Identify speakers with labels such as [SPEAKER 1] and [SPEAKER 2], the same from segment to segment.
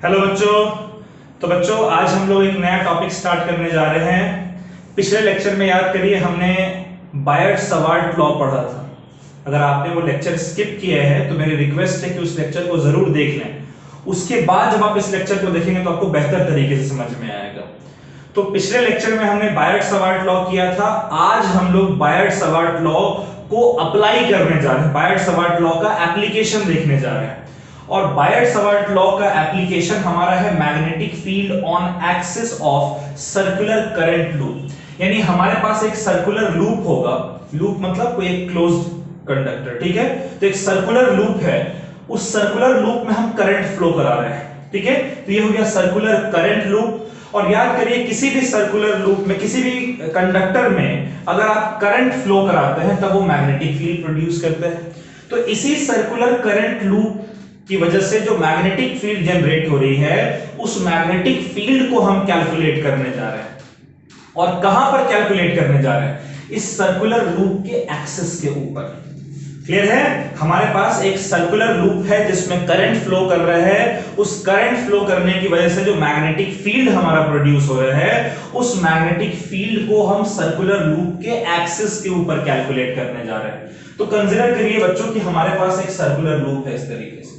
[SPEAKER 1] Hello बच्चों। तो बच्चों आज हम लोग एक नया टॉपिक स्टार्ट करने जा रहे हैं। पिछले लेक्चर में याद करिए हमने बायट-सवार्ट लॉ पढ़ा था। अगर आपने वो लेक्चर स्किप किया है तो मेरी रिक्वेस्ट है कि उस लेक्चर को जरूर देख लें। उसके बाद जब आप इस लेक्चर को देखेंगे तो आपको बेहतर तरीके से समझ में आएगा। तो पिछले लेक्चर में हमने बायट-सवार्ट लॉ किया था। आज हम लोग बायट-सवार्ट लॉ को अप्लाई करने जा रहे हैं, बायट-सवार्ट लॉ का एप्लीकेशन देखने जा रहे हैं। और बायट-सवार्ट लॉ का एप्लीकेशन हमारा है magnetic field on axis of circular current loop. यानी हमारे पास एक सर्कुलर लूप होगा, लूप मतलब कोई एक क्लोज्ड कंडक्टर, ठीक है। तो एक सर्कुलर लूप है, उस सर्कुलर लूप में हम करंट फ्लो करा रहे हैं, ठीक है। तो ये हो गया सर्कुलर करंट लूप। और याद करिए किसी भी सर्कुलर लूप में, किसी भी कंडक्टर में अगर आप करंट फ्लो कराते हैं तब वो मैग्नेटिक फील्ड प्रोड्यूस करते हैं। तो इसी सर्कुलर करंट लूप की वजह से जो मैग्नेटिक फील्ड जनरेट हो रही है, उस मैग्नेटिक फील्ड को हम कैलकुलेट करने जा रहे हैं। और कहां पर कैलकुलेट करने जा रहे हैं? इस सर्कुलर लूप के एक्सिस के ऊपर। क्लियर है? हमारे पास एक सर्कुलर लूप है जिसमें करंट फ्लो कर रहा है। उस करंट फ्लो करने की वजह से जो मैग्नेटिक फील्ड हमारा प्रोड्यूस हो रहा है, उस मैग्नेटिक फील्ड को हम सर्कुलर लूप के एक्सिस के ऊपर कैलकुलेट करने जा रहे हैं। तो कंसीडर करिए बच्चों कि हमारे पास एक सर्कुलर लूप है इस तरीके से,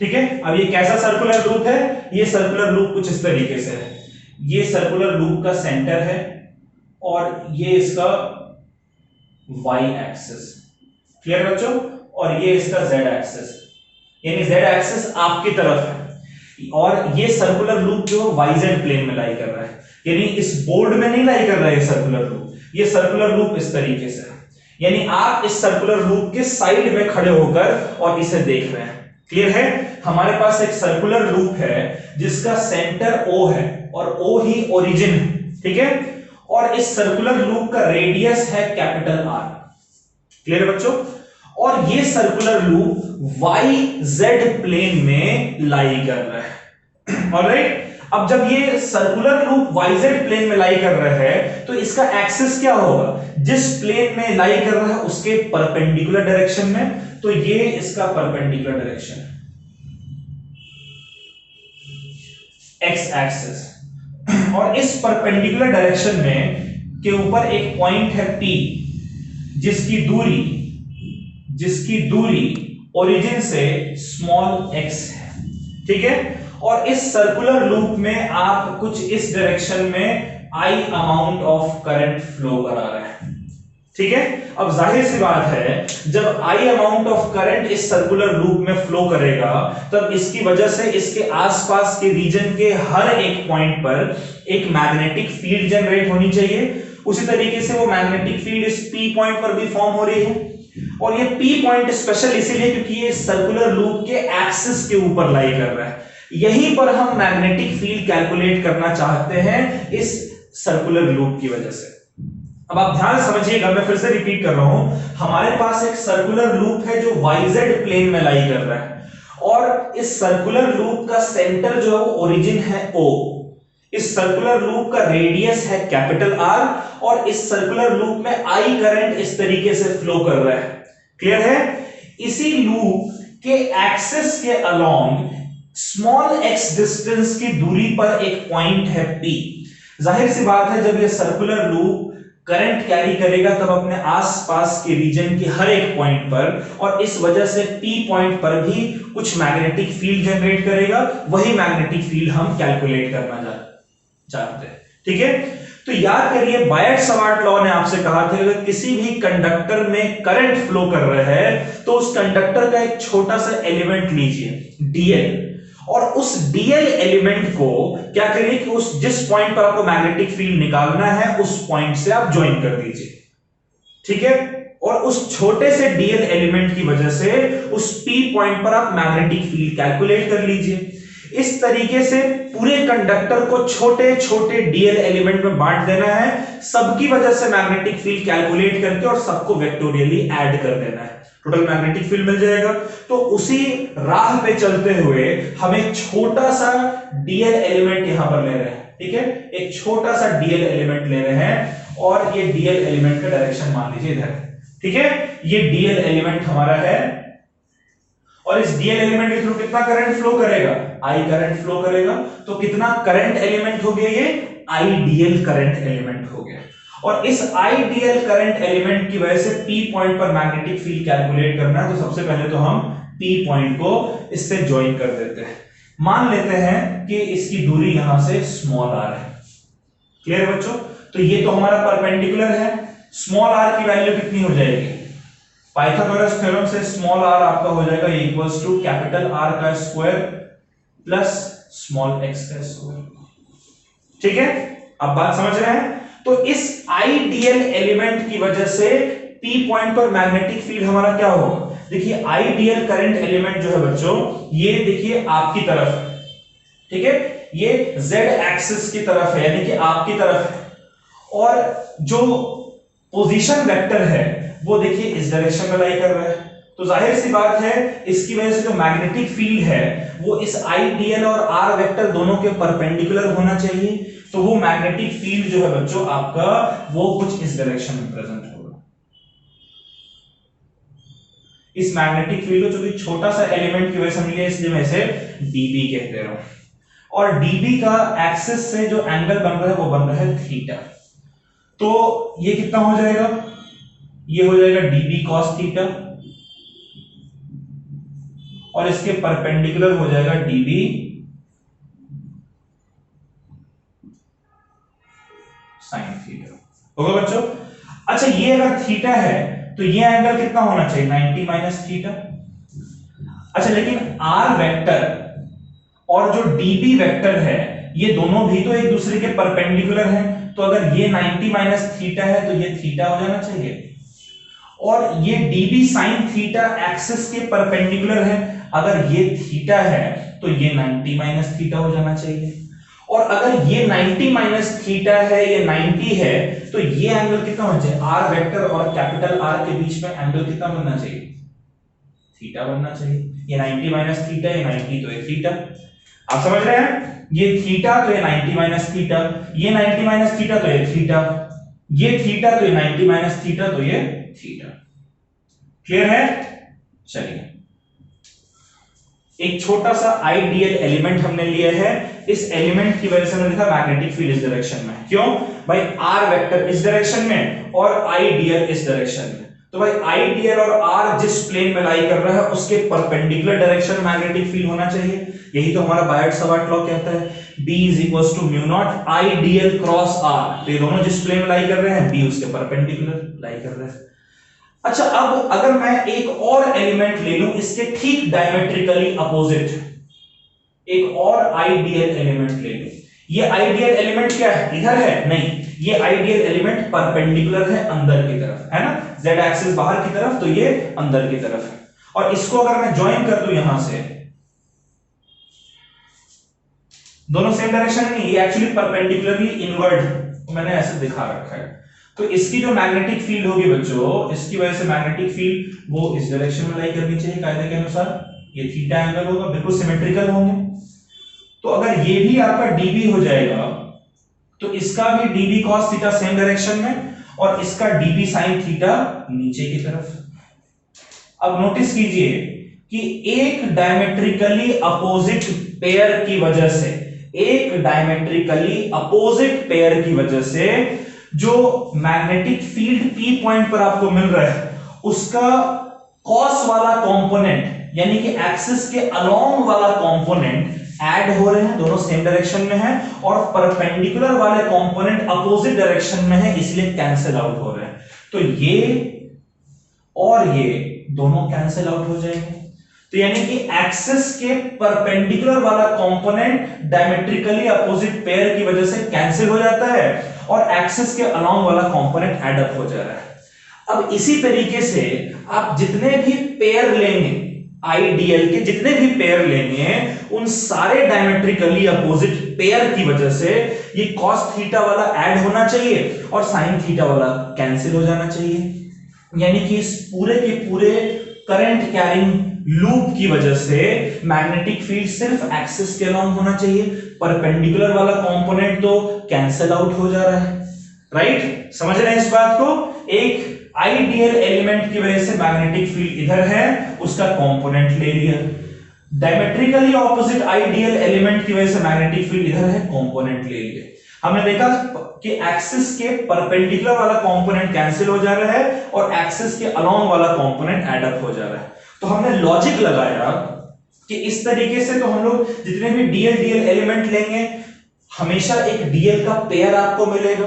[SPEAKER 1] ठीक है। अब ये कैसा सर्कुलर लूप है? ये सर्कुलर लूप कुछ इस तरीके से है। ये सर्कुलर लूप का सेंटर है और ये इसका वाई एक्सिस। क्लियर बच्चों? और ये इसका जेड एक्सिस, यानी जेड एक्सिस आपकी तरफ है। और ये सर्कुलर लूप जो वाईजेड प्लेन में लाई कर रहा है, यानी इस बोर्ड में नहीं लाई कर रहा है ये सर्कुलर लूप। ये सर्कुलर लूप इस तरीके से है, यानी आप इस सर्कुलर लूप के साइड में खड़े होकर और इसे देख रहे हैं। क्लियर है? हमारे पास एक सर्कुलर लूप है जिसका सेंटर O है और O ही ओरिजिन है, ठीक है। और इस सर्कुलर लूप का रेडियस है कैपिटल R। क्लियर बच्चों? और ये सर्कुलर लूप YZ प्लेन में लाई कर रहा है। ऑलराइट, अब जब ये सर्कुलर लूप YZ प्लेन में लाई कर रहा है तो इसका एक्सिस क्या होगा? जिस प्लेन में लाई कर रहा है उसके परपेंडिकुलर डायरेक्शन में। तो ये इसका परपेंडिकुलर डायरेक्शन है, एक्स एक्सिस। और इस परपेंडिकुलर डायरेक्शन में के ऊपर एक पॉइंट है P, जिसकी दूरी ओरिजिन से स्मॉल x है, ठीक है। और इस सर्कुलर लूप में आप कुछ इस डायरेक्शन में I amount of current flow करा रहे हैं, ठीक है। अब जाहिर सी बात है जब I अमाउंट ऑफ करंट इस सर्कुलर लूप में फ्लो करेगा तब इसकी वजह से इसके आसपास के रीजन के हर एक पॉइंट पर एक मैग्नेटिक फील्ड जनरेट होनी चाहिए। उसी तरीके से वो मैग्नेटिक फील्ड इस P पॉइंट पर भी फॉर्म हो रही है। और ये P पॉइंट स्पेशल इसीलिए क्योंकि ये सर्कुलर लूप के एक्सिस के ऊपर लाई कर रहा है। यहीं पर हम मैग्नेटिक फील्ड कैलकुलेट करना चाहते हैं इस सर्कुलर लूप की वजह से। अब आप ध्यान समझिएगा, मैं फिर से रिपीट कर रहा हूं। हमारे पास एक सर्कुलर लूप है जो YZ प्लेन में लाई कर रहा है और इस सर्कुलर लूप का सेंटर जो है वो ओरिजिन है O। इस सर्कुलर लूप का रेडियस है कैपिटल R और इस सर्कुलर लूप में I करंट इस तरीके से फ्लो कर रहा है। क्लियर है? इसी लूप के एक्सिस के अलोंग स्मॉल x डिस्टेंस की दूरी पर एक पॉइंट है P। जाहिर सी बात है जब ये सर्कुलर लूप करंट कैरी करेगा तब अपने आसपास के रीजन के हर एक पॉइंट पर, और इस वजह से P पॉइंट पर भी कुछ मैग्नेटिक फील्ड जनरेट करेगा। वही मैग्नेटिक फील्ड हम कैलकुलेट करना चाहते हैं, ठीक है। तो याद करिए बायट-सवार्ट लॉ ने आपसे कहा था अगर किसी भी कंडक्टर में करंट फ्लो कर रहा है तो उस कंडक्टर का एक छोटा सा एलिमेंट लीजिए DL, और उस DL एलिमेंट को क्या करिए कि उस जिस पॉइंट पर आपको मैग्नेटिक फील्ड निकालना है उस पॉइंट से आप ज्वाइन कर दीजिए, ठीक है। और उस छोटे से DL एलिमेंट की वजह से उस P पॉइंट पर आप मैग्नेटिक फील्ड कैलकुलेट कर लीजिए। इस तरीके से पूरे कंडक्टर को छोटे छोटे DL एलिमेंट में बांट देना है, सबकी वजह से मैग्नेटिक फील्ड कैलकुलेट करके और सबको वेक्टोरियली ऐड कर देना है, टोटल मैग्नेटिक फील्ड मिल जाएगा। तो उसी राह पे चलते हुए हम एक छोटा सा DL एलिमेंट यहां पर ले रहे हैं, ठीक है। एक छोटा सा DL एलिमेंट ले रहे हैं और ये DL एलिमेंट का डायरेक्शन मान लीजिए इधर, ठीक है। ये DL एलिमेंट हमारा है और इस डीएल एलिमेंट के थ्रू कितना करंट फ्लो करेगा, आई करंट फ्लो करेगा। तो कितना करंट एलिमेंट हो गया, ये आइडियल करंट एलिमेंट हो गया। और इस आइडियल करंट एलिमेंट की वजह से पी पॉइंट पर मैग्नेटिक फील्ड कैलकुलेट करना है। तो सबसे पहले तो हम पी पॉइंट को इससे ज्वाइन कर देते हैं। मान लेते हैं कि इसकी दूरी यहां से स्मॉल आर है। क्लियर बच्चों? तो ये तो हमारा परपेंडिकुलर है। स्मॉल आर की वैल्यू कितनी हो जाएगी, पाइथागोरस थ्योरम से स्मॉल आर आपका हो जाएगा इक्वल्स टू कैपिटल आर का स्क्वायर प्लस स्मॉल एक्स का स्क्वायर। ठीक है, अब बात समझ रहे हैं? तो इस आइडियल एलिमेंट की वजह से पी पॉइंट पर मैग्नेटिक फील्ड हमारा क्या होगा, देखिए आइडियल करंट एलिमेंट जो है बच्चों, ये देखिए आपकी तरफ है। ठीक है, ये z एक्सिस की तरफ है, यानी कि आपकी तरफ है। और जो पोजीशन वेक्टर है वो देखिए इस डायरेक्शन में लाई कर रहा है। तो जाहिर सी बात है इसकी वजह से जो मैग्नेटिक फील्ड है वो इस आइडियल और आर वेक्टर दोनों के परपेंडिकुलर होना चाहिए। तो वो मैग्नेटिक फील्ड जो है बच्चों आपका, वो कुछ इस डायरेक्शन में प्रेजेंट होगा। इस मैग्नेटिक फील्ड को चूंकि छोटा सा एलिमेंट की वजह से मिले, इसलिए मैं इसे डीबी कहते रहा हूं। और डीबी का एक्सिस से जो एंगल बन रहा है वो बन रहा है थीटा। तो ये कितना हो जाएगा, ये हो जाएगा डीबी कॉस थीटा, और इसके परपेंडिकुलर हो जाएगा डीबी साइन थीटा। होगा बच्चों? अच्छा, ये अगर थीटा है तो ये एंगल कितना होना चाहिए, 90 माइनस थीटा। अच्छा, लेकिन आर वेक्टर और जो डीबी वेक्टर है ये दोनों भी तो एक दूसरे के परपेंडिकुलर हैं। तो अगर ये 90 माइनस थीटा है तो ये थीटा हो जाना चाहिए। और ये डीबी साइन थीटा एक्सिस के परपेंडिकुलर है। अगर ये थीटा है तो ये 90 माइनस थीटा हो जाना चाहिए। और अगर ये 90 माइनस थीटा है, ये 90 है, तो ये एंगल कितना होना चाहिए, आर वेक्टर और कैपिटल आर के बीच में एंगल कितना बनना चाहिए, थीटा बनना चाहिए। ये 90 माइनस थीटा, ये 90 तो ये थीटा। आप समझ रहे हैं? ये थीटा तो ये 90 माइनस थीटा, ये 90 माइनस थीटा तो ये थीटा, ये थीटा तो ये 90 माइनस थीटा तो ये थीटा। क्लियर है? चलिए, एक छोटा सा आइडियल एलिमेंट हमने लिया है। इस एलिमेंट की वजह से हमने लिखा मैग्नेटिक फील्ड इस डायरेक्शन में। क्यों भाई? आर वेक्टर इस डायरेक्शन में और आइडियल इस डायरेक्शन में। तो भाई आइडियल और आर जिस प्लेन में लाई कर रहा है उसके परपेंडिकुलर डायरेक्शन में मैग्नेटिक फील्ड होना चाहिए। यही तो हमारा बायट-सावर्ट लॉ कहता है, B = μ0 आइडियल क्रॉस आर। तो ये दोनों जिस प्लेन में लाई कर रहे हैं, B उसके परपेंडिकुलर लाई कर रहे हैं। अच्छा, अब अगर मैं एक और एलिमेंट ले लूं इसके ठीक डायमेट्रिकली अपोजिट, एक और आइडियल एलिमेंट ले लूं। ये आइडियल एलिमेंट क्या है, इधर है? नहीं, ये आइडियल एलिमेंट परपेंडिकुलर है अंदर की तरफ, है ना? z एक्सिस बाहर की तरफ, तो ये अंदर की तरफ है। और इसको अगर मैं ज्वाइन कर दूं यहां से, दोनों सेम डायरेक्शन में, ये एक्चुअली परपेंडिकुलरली इनवर्ड, मैंने ऐसे दिखा रखा है। तो इसकी जो मैग्नेटिक फील्ड होगी बच्चों, इसकी वजह से मैग्नेटिक फील्ड वो इस डायरेक्शन में लाई करनी चाहिए कायदे के अनुसार। ये थीटा एंगल होगा, बिल्कुल सिमेट्रिकल होंगे। तो अगर ये भी आपका डीबी हो जाएगा तो इसका भी dB cos theta same direction में, और इसका डीबी साइन थीटा नीचे की तरफ। अब नोटिस कीजिए कि एक डायमेट्रिकली अपोजिट पेयर की वजह से, एक डायमेट्रिकली अपोजिट पेयर की वजह से जो मैग्नेटिक फील्ड पी पॉइंट पर आपको मिल रहा है उसका कॉस वाला कंपोनेंट, यानी कि एक्सिस के अलोंग वाला कंपोनेंट ऐड हो रहे हैं, दोनों सेम डायरेक्शन में है, और परपेंडिकुलर वाले कंपोनेंट अपोजिट डायरेक्शन में है, इसलिए कैंसिल आउट हो रहे हैं। तो ये और ये दोनों कैंसिल आउट हो जाएंगे। तो यानी कि एक्सिस के परपेंडिकुलर वाला कंपोनेंट डायमेट्रिकली अपोजिट पेयर की वजह से कैंसिल हो जाता है और एक्सिस के अलोंग वाला कंपोनेंट ऐड अप हो जा रहा है। अब इसी तरीके से आप जितने भी पेयर लेंगे, आइडियल के जितने भी पेयर लेंगे, उन सारे डायमेट्रिकली अपोजिट पेयर की वजह से ये cos थीटा वाला ऐड होना चाहिए और sin थीटा वाला कैंसिल हो जाना चाहिए। यानी कि इस पूरे के पूरे करंट कैरिंग लूप की वजह से मैग्नेटिक फील्ड सिर्फ एक्सिस के अलोंग होना चाहिए, परपेंडिकुलर वाला कंपोनेंट तो कैंसिल आउट हो जा रहा है। राइट? समझ रहे हैं इस बात को? एक आइडियल एलिमेंट की वजह से मैग्नेटिक फील्ड इधर है, उसका कंपोनेंट ले लिया। डायमेट्रिकली ऑपोजिट आइडियल एलिमेंट की वजह से मैग्नेटिक फील्ड इधर है, कंपोनेंट ले लिया। हमने देखा कि एक्सिस के परपेंडिकुलर वाला कंपोनेंट कैंसिल हो जा रहा है और एक्सिस के अलोंग वाला कंपोनेंट ऐड अप हो जा रहा है। तो हमने लॉजिक लगाया कि इस तरीके से तो हम लोग जितने भी डीएल डीएल एलिमेंट लेंगे हमेशा एक डीएल का पेयर आपको मिलेगा,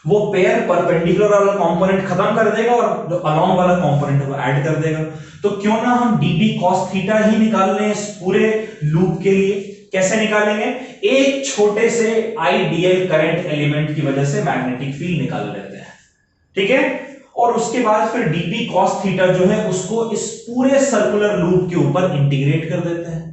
[SPEAKER 1] वो पेयर परपेंडिकुलर वाला कंपोनेंट खत्म कर देगा और जो अलोंग वाला कंपोनेंट को ऐड कर देगा। तो क्यों ना हम dB cos थीटा ही निकाल लें इस पूरे लूप के लिए। कैसे निकालेंगे? एक छोटे से आइडियल करंट एलिमेंट की वजह से मैग्नेटिक फील्ड निकाल लेते हैं, ठीक है। और उसके बाद फिर dB cos थीटा जो है उसको इस पूरे सर्कुलर लूप के ऊपर इंटीग्रेट कर देते हैं।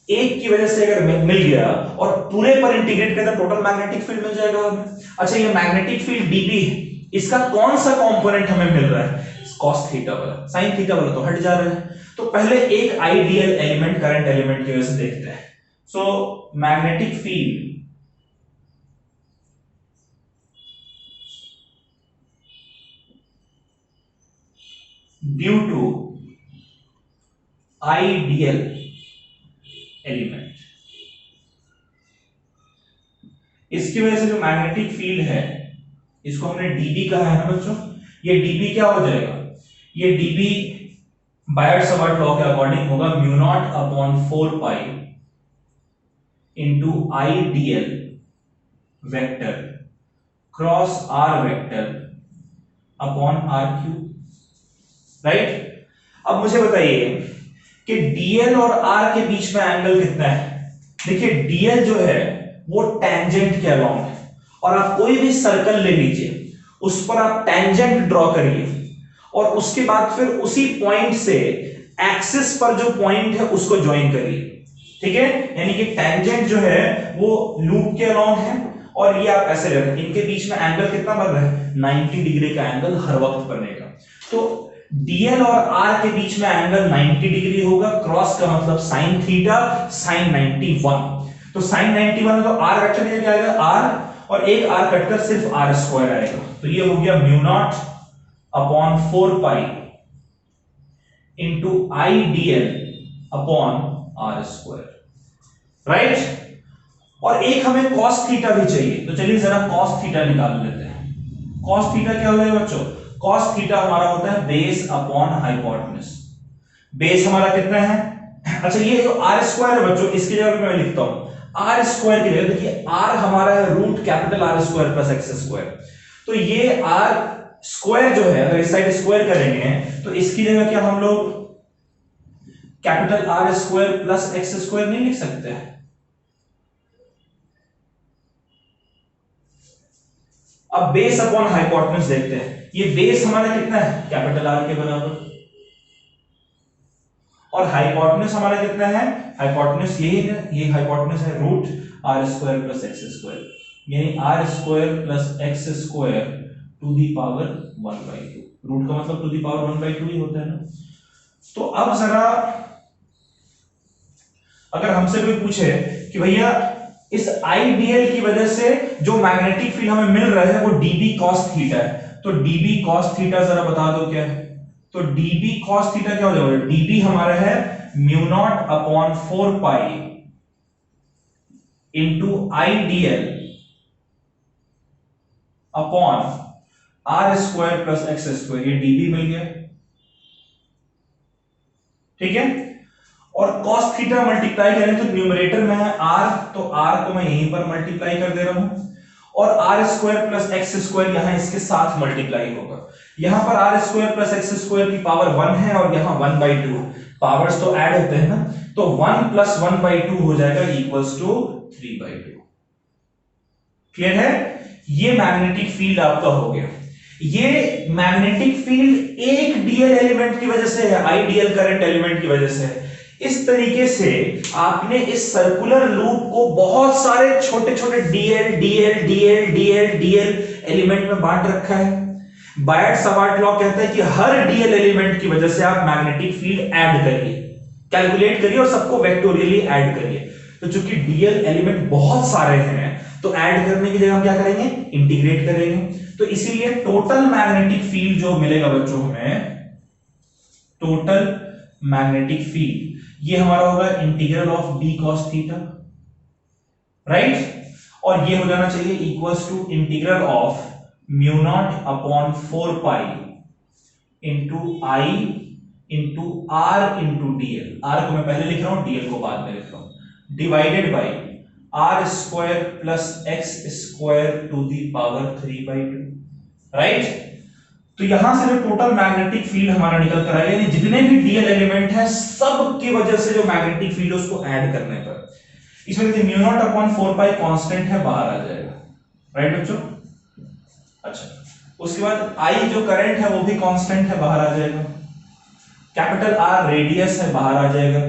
[SPEAKER 1] एक की वजह से अगर मिल गया और पूरे पर इंटीग्रेट करता टोटल मैग्नेटिक फील्ड मिल जाएगा हमें। अच्छा, ये मैग्नेटिक फील्ड dB है, इसका कौन सा कंपोनेंट हमें मिल रहा है? cos थीटा वाला, sin थीटा वाला तो हट जा रहा है। तो पहले एक आइडियल एलिमेंट करंट एलिमेंट की वजह से देखते हैं। So magnetic field due to ideal element, इसकी वजह से जो मैग्नेटिक फील्ड है इसको हमने dB कहा है ना बच्चों। ये dB क्या हो जाएगा? ये dB बायट-सवार्ट लॉ के अकॉर्डिंग होगा mu naught upon 4 pi into ideal vector cross R vector upon R cube, right. अब मुझे बताइए कि dl और r के बीच में एंगल कितना है? देखिए dl जो है वो टेंजेंट के अलोंग है, और आप कोई भी सर्कल ले लीजिए उस पर आप टेंजेंट ड्रॉ करिए और उसके बाद फिर उसी पॉइंट से एक्सिस पर जो पॉइंट है उसको ज्वाइन करिए, ठीक है। यानी कि टेंजेंट जो है वो लूप के अलोंग है और ये आप ऐसे रखें, इनके बीच में एंगल कितना बन रहा है? 90 डिग्री का एंगल हर वक्त बनेगा। तो dl और r के बीच में एंगल 90 डिग्री होगा, क्रॉस का मतलब sin थीटा, sin 91। तो sin 91 तो r वेक्टर क्या आएगा? r, और एक r कटकर सिर्फ r स्क्वायर आएगा। तो ये हो गया mu naught upon 4 pi into ideal upon r square, right. और एक हमें cos थीटा भी चाहिए, तो चलिए जरा cos थीटा निकाल लेते हैं। cos थीटा क्या हो जाएगा बच्चों? cos थीटा हमारा होता है बेस अपॉन हाइपोटेन्यूज। बेस हमारा कितना है? अच्छा, ये जो r स्क्वायर है बच्चों, इसकी जगह पे मैं लिखता हूं r स्क्वायर की जगह, देखिए r हमारा है root capital R square plus x square. तो ये r स्क्वायर जो है अगर इस साइड स्क्वायर करेंगे तो इसकी जगह क्या हम लोग capital R square plus x square नहीं लिख सकते? अब बेस अपॉन हाइपोटेन्यूज देखते हैं। ये बेस हमारा कितना है? कैपिटल R के बराबर। और हाइपोटेन्यूज हमारा कितना है? हाइपोटेन्यूज यही है, ये हाइपोटेन्यूज है root R square plus x square, यानी R square plus x square to the power 1/2। Root का मतलब टू दी पावर 1/2 ही होता है ना। तो अब जरा अगर हमसे कोई पूछे कि भैया इस आइडियल की वजह से जो मैग्नेटिक फील्ड हमें मिल रहा है वो dB cos थीटा है, तो dB cos थीटा जरा बता दो क्या है? तो dB cos थीटा क्या हो जाएगा? dB हमारा है mu naught upon 4 pi into ideal upon R square plus x square, ये dB मिल गया, ठीक है। और cos थीटा मल्टीप्लाई करें तो न्यूमरेटर में है r, तो r को मैं यहीं पर मल्टीप्लाई कर दे रहा हूं, और r square plus x square यहां इसके साथ मल्टीप्लाई होगा। यहां पर r square plus x square की पावर 1 है और यहां 1/2, पावर्स तो ऐड होते हैं ना, तो 1 प्लस 1/2 हो जाएगा इक्वल्स टू 3/2। क्लियर है? ये मैग्नेटिक फील्ड आपका हो गया। ये मैग्नेटिक फील्ड एक डीएल एलिमेंट की वजह से है, आइडियल करंट एलिमेंट की वजह से है। इस तरीके से आपने इस सर्कुलर लूप को बहुत सारे छोटे छोटे DL DL DL DL DL element में बांट रखा है। बायट-सवार्ट लॉ कहता है कि हर डीएल एलिमेंट की वजह से आप मैग्नेटिक फील्ड ऐड करिए, कैलकुलेट करिए और सबको वेक्टोरियली ऐड करिए। तो चूंकि डीएल एलिमेंट बहुत सारे हैं तो ऐड करने की जगह हम क्या करेंगे, इंटीग्रेट करेंगे। तो इसीलिए टोटल मैग्नेटिक फील्ड जो मिलेगा बच्चों हमें, टोटल मैग्नेटिक फील्ड ये हमारा होगा integral of b cos theta, right. और ये हो जाना चाहिए equals to integral of mu naught upon 4 pi into I into R into DL. R को मैं पहले लिख रहा हूं, डीएल को बाद में लिख रहा हूं, divided by R square plus x square to the power 3/2, right. तो यहां से जो टोटल मैग्नेटिक फील्ड हमारा निकल कर आएगा, यानी जितने भी डीएल एलिमेंट है सब की वजह से जो मैग्नेटिक फील्ड है उसको ऐड करने पर, इसमें देखिए म्यू नॉट अपॉन 4 पाई कांस्टेंट है, बाहर आ जाएगा, राइट बच्चों। अच्छा, उसके बाद आई जो करंट है वो भी कांस्टेंट है, बाहर आ जाएगा। कैपिटल आर रेडियस है, बाहर आ जाएगा,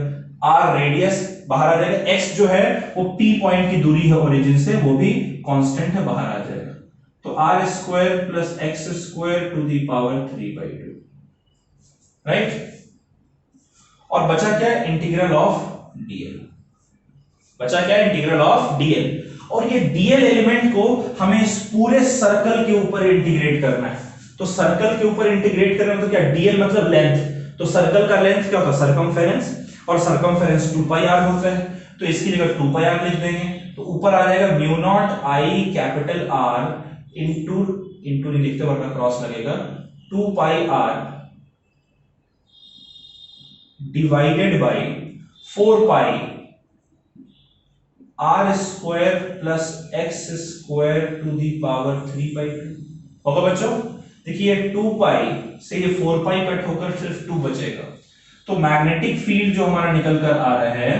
[SPEAKER 1] आर रेडियस बाहर आ जाएगा। एक्स जो है वो पी पॉइंट की दूरी है ओरिजिन से, वो भी कांस्टेंट है, बाहर आ जाएगा। तो R square plus x square to the power 3/2, right. और बचा क्या, इंटीग्रल ऑफ डीएल, बचा क्या, इंटीग्रल ऑफ डीएल। और ये डीएल एलिमेंट को हमें इस पूरे सर्कल के ऊपर इंटीग्रेट करना है। तो सर्कल के ऊपर इंटीग्रेट करना मतलब क्या, डीएल मतलब लेंथ, तो सर्कल का लेंथ क्या होता है, सर्कमफेरेंस, और सर्कमफेरेंस 2 पाई आर होता है। तो इसकी जगह 2 पाई आर लिख देंगे, तो ऊपर आ जाएगा mu naught I capital R into नहीं लिखते वरना क्रॉस लगेगा, 2 pi R divided by 4 pi R square plus x square to the power 3/2 होगा बच्चों। देखिए 2 पाई से ये 4 पाई कट होकर सिर्फ 2 बचेगा। तो मैग्नेटिक फील्ड जो हमारा निकल कर आ रहा है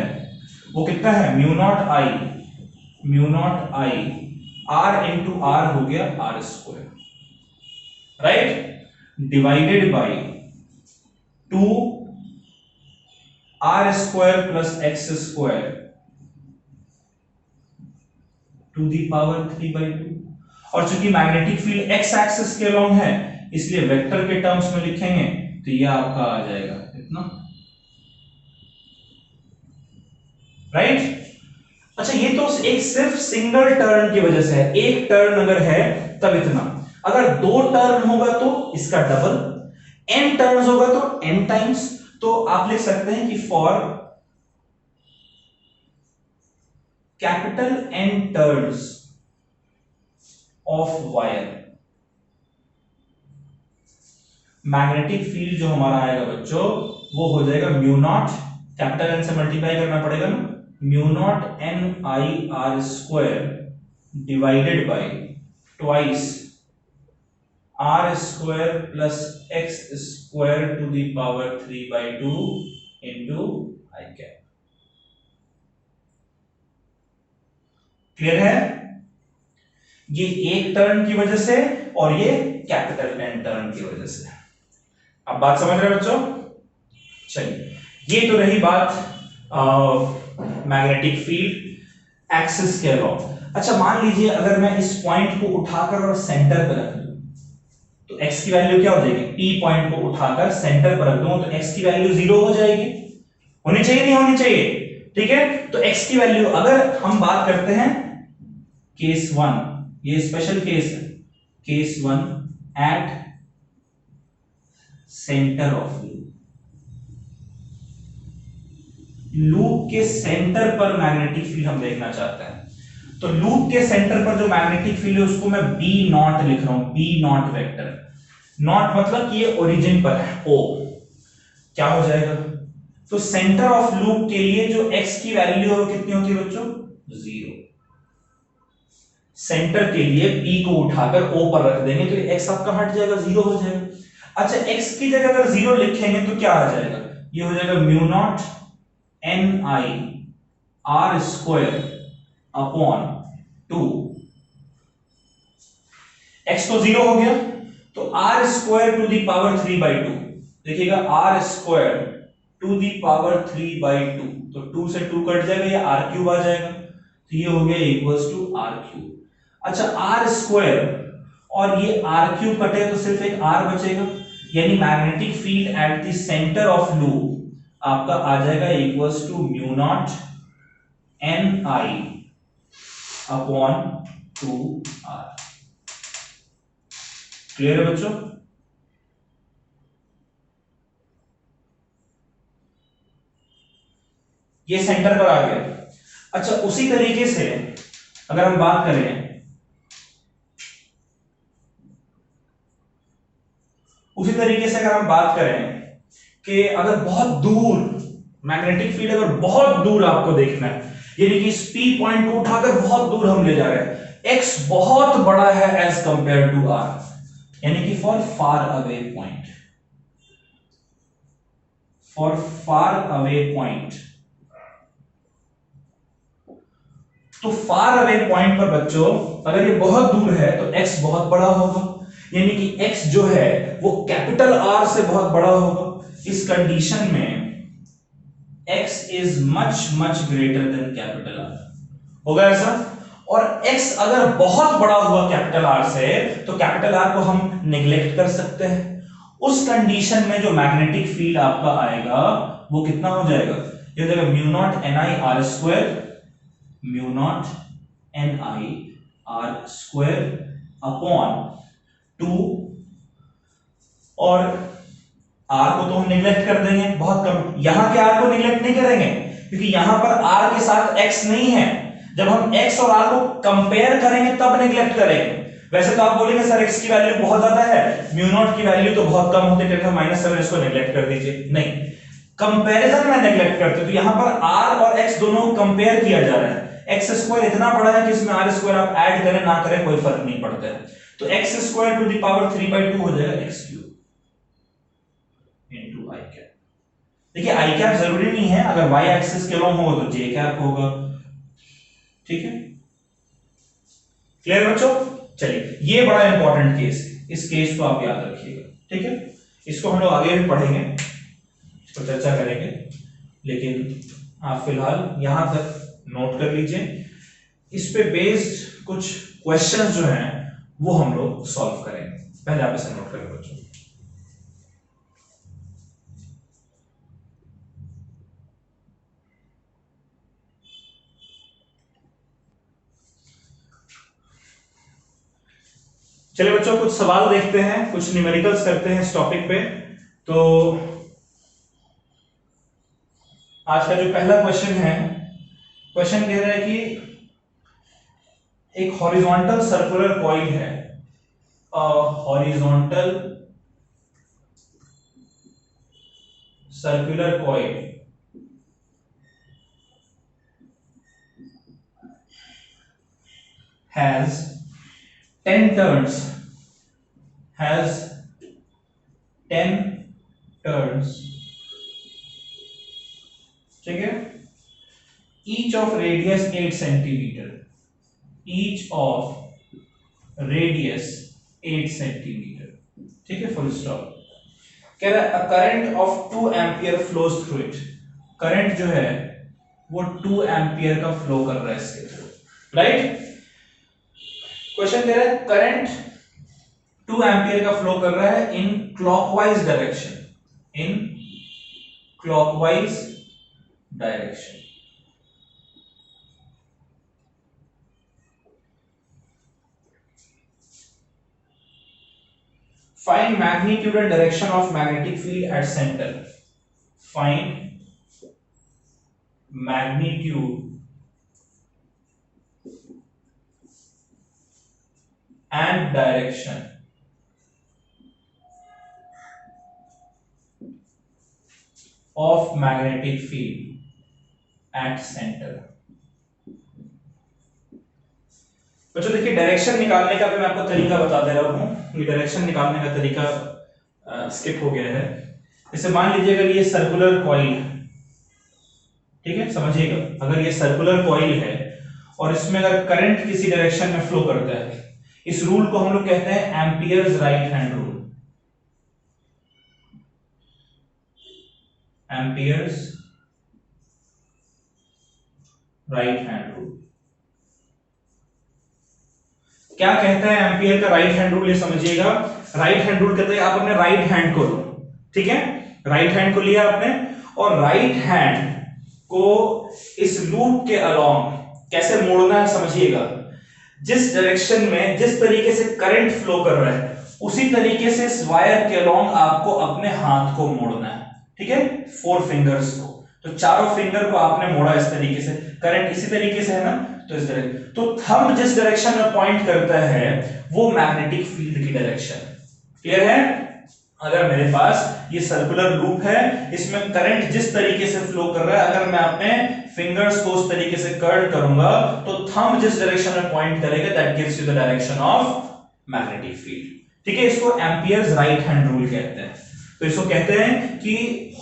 [SPEAKER 1] वो कितना है, mu naught I R into R हो गया R square, right, divided by 2 R square plus x square to the power 3/2। और चूंकि मैग्नेटिक फील्ड एक्स एक्सिस के अलोंग है इसलिए वेक्टर के टर्म्स में लिखेंगे तो ये आपका आ जाएगा इतना, राइट। अच्छा, ये तो एक सिर्फ सिंगल टर्न की वजह से है, एक टर्न अगर है तब इतना, अगर 2 टर्न होगा तो इसका डबल, n टर्न्स होगा तो n टाइम्स। तो आप लिख सकते हैं कि for capital N turns of wire, magnetic field जो हमारा आएगा बच्चों वो हो जाएगा म्यू नॉट, कैपिटल N से मल्टीप्लाई करना पड़ेगा ना, mu naught N I R square divided by twice R square plus x square to the power 3/2 into I cap. Clear है, ये एक टर्न की वजह से और ये कैपिटल एन टर्न की वजह से। अब बात समझ रहे बच्चों, चलिए ये तो रही बात मैग्नेटिक फील्ड एक्सिस के अलावा। अच्छा, मान लीजिए अगर मैं इस पॉइंट को उठाकर और सेंटर पर रख दूं तो x की वैल्यू क्या हो जाएगी, P पॉइंट को उठाकर सेंटर पर रख दूं तो x की वैल्यू 0 हो जाएगी, होनी चाहिए नहीं होनी चाहिए, ठीक है। तो x की वैल्यू अगर हम बात करते हैं केस 1, ये स्पेशल केस है, case 1 at centre of loop के सेंटर पर मैग्नेटिक फील्ड हम देखना चाहते हैं। तो लूप के सेंटर पर जो मैग्नेटिक फील्ड है उसको मैं बी नॉट लिख रहा हूं, बी नॉट वेक्टर, नॉट मतलब कि ये ओरिजिन पर है, ओ क्या हो जाएगा, तो सेंटर ऑफ लूप के लिए जो x की वैल्यू है वो कितनी होती है बच्चों, 0। सेंटर के लिए p को उठाकर o पर रख देंगे तो x आपका हट जाएगा, 0 हो जाएगा। अच्छा, x की जगह अगर 0 लिखेंगे तो क्या आ जाएगा, ये हो जाएगा mu naught N I R square upon 2, x तो 0 हो गया तो R square to the power 3/2, देखिएगा R square to the power 3/2, तो 2 से 2 कट जाएगा, ये आर क्यूब आ जाएगा, तो ये हो गया इक्वल्स टू आर क्यूब। अच्छा, आर स्क्वायर और ये आर क्यूब कटे तो सिर्फ एक आर बचेगा, यानी magnetic field at the centre of loop आपका आ जाएगा equals to mu naught N I upon 2r। Clear है बच्चों? ये सेंटर पर आ गया। अच्छा, उसी तरीके से अगर हम बात करें, कि अगर बहुत दूर मैग्नेटिक फील्ड, अगर बहुत दूर आपको देखना है, यानी कि इस P पॉइंट को उठाकर बहुत दूर हम ले जा रहे हैं, x बहुत बड़ा है एज कंपेयर टू r, यानी कि for far away point, for far away point. तो फार अवे पॉइंट पर बच्चों अगर ये बहुत दूर है तो x बहुत बड़ा होगा, यानी कि x जो है वो कैपिटल R से बहुत बड़ा होगा। इस कंडीशन में x is much much greater than capital R, होगा ऐसा। और x अगर बहुत बड़ा हुआ कैपिटल R से तो कैपिटल R को हम नेग्लेक्ट कर सकते हैं। उस कंडीशन में जो मैग्नेटिक फील्ड आपका आएगा वो कितना हो जाएगा, ये हो जाएगा mu naught ni r square, mu naught ni r square upon 2, और r को तो हम निगलेक्ट कर देंगे बहुत कम, यहां के r को निगलेक्ट नहीं करेंगे क्योंकि यहां पर r के साथ x नहीं है। जब हम x और r को कंपेयर करेंगे तब निगलेक्ट करेंगे। वैसे तो आप बोलेंगे सर x की वैल्यू बहुत ज्यादा है, म्यू नॉट की वैल्यू तो बहुत कम होती है, -7 इसको निगलेक्ट कर दीजिए। नहीं, कंपैरिजन में नेगलेक्ट करते, तो यहां पर r और x दोनों को कंपेयर किया जा रहा है। x स्क्वायर इतना बड़ा है कि इसमें r स्क्वायर आप ऐड करें ना करें कोई फर्क नहीं पड़ता है, तो x square to the power 3/2 हो जाएगा x cube into i cap. देखिए i कैप जरूरी नहीं है, अगर y एक्सिस के लॉन्ग होगा तो j कैप होगा। ठीक है, क्लियर बच्चों? चलिए, ये बड़ा इंपॉर्टेंट केस है, इस केस को आप याद रखिएगा। ठीक है, इसको हम लोग आगे भी पढ़ेंगे, इसको चर्चा करेंगे, लेकिन आप फिलहाल यहां तक नोट कर लीजिए। इस पे बेस्ड कुछ क्वेश्चंस जो हैं वो हम लोग सॉल्व करेंगे। पहले आप इसे नोट करें बच्चों। चलिए बच्चों, कुछ सवाल देखते हैं, कुछ न्यूमेरिकल्स करते हैं इस टॉपिक पे। तो आज का जो पहला क्वेश्चन है, क्वेश्चन कह रहा है कि एक हॉरिजॉन्टल सर्कुलर कॉइल है, horizontal circular coil has 10 turns, has 10 turns, ठीक है, each of radius 8 centimeter, each of radius 8 centimeter, ठीक है, फुल स्टॉप। कह रहा है a current of 2 ampere flows through it, current जो है वो 2 एम्पियर का फ्लो कर रहा है इसके थ्रू, राइट। क्वेश्चन दे रहा है करंट 2 एम्पियर का फ्लो कर रहा है in clockwise direction, in clockwise direction. Find magnitude and direction of magnetic field at centre, find magnitude and direction of magnetic field at center। बच्चों देखिए, डायरेक्शन निकालने का भी मैं आपको तरीका बता दे रहा हूं। ये डायरेक्शन निकालने का तरीका स्किप हो गया है। जैसे मान लीजिए अगर ये सर्कुलर कॉइल है, ठीक है, समझिएगा, अगर ये सर्कुलर कॉइल है और इसमें अगर करंट किसी डायरेक्शन में फ्लो करता है, इस रूल को हम लोग कहते हैं amperes right hand rule, amperes right hand rule. क्या कहता है एम्पियर का राइट हैंड रूल, ये समझिएगा। राइट हैंड रूल कहते हैं आप अपने राइट हैंड को लो, ठीक है, राइट हैंड को लिया आपने, और राइट हैंड को इस लूप के अलोंग कैसे मोड़ना है समझिएगा। जिस डायरेक्शन में जिस तरीके से करंट फ्लो कर रहा है उसी तरीके से इस वायर के अलोंग आपको अपने हाथ को मोड़ना है, ठीक है, 4 फिंगर्स को। तो चारों फिंगर को आपने मोड़ा इस तरीके से, करंट इसी तरीके से है ना, तो इस तरह। तो थंब जिस डायरेक्शन में पॉइंट करता है वो मैग्नेटिक फील्ड की डायरेक्शन। क्लियर है? अगर मेरे पास ये सर्कुलर लूप है, इसमें करंट जिस तरीके से फ्लो कर रहा है, अगर मैं अपने फिंगर्स को उस तरीके से कर्ल करूंगा तो थंब जिस डायरेक्शन में पॉइंट करेगा that gives you the direction of magnetic field. ठीक है, इसको एम्पियर्स राइट हैंड रूल कहते हैं। तो इसको कहते हैं कि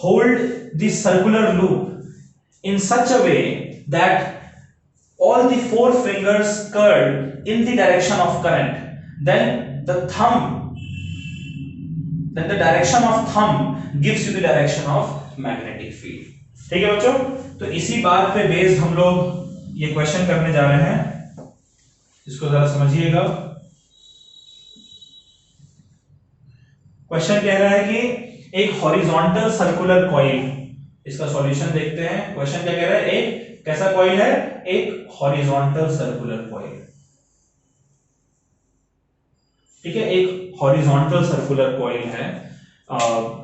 [SPEAKER 1] hold the circular loop in such a way that all the 4 fingers curled in the direction of current, then the direction of thumb gives you the direction of magnetic field। ठीक है बच्चों, तो इसी बात पे बेस्ड हम लोग ये क्वेश्चन करने जा रहे हैं, इसको जरा समझिएगा। क्वेश्चन कह रहा है कि एक हॉरिजॉन्टल सर्कुलर कॉइल, इसका सॉल्यूशन देखते हैं। क्वेश्चन क्या कह रहा है, एक कैसा कॉइल है, एक हॉरिजॉन्टल सर्कुलर कॉइल। ठीक है, एक हॉरिजॉन्टल सर्कुलर कॉइल है।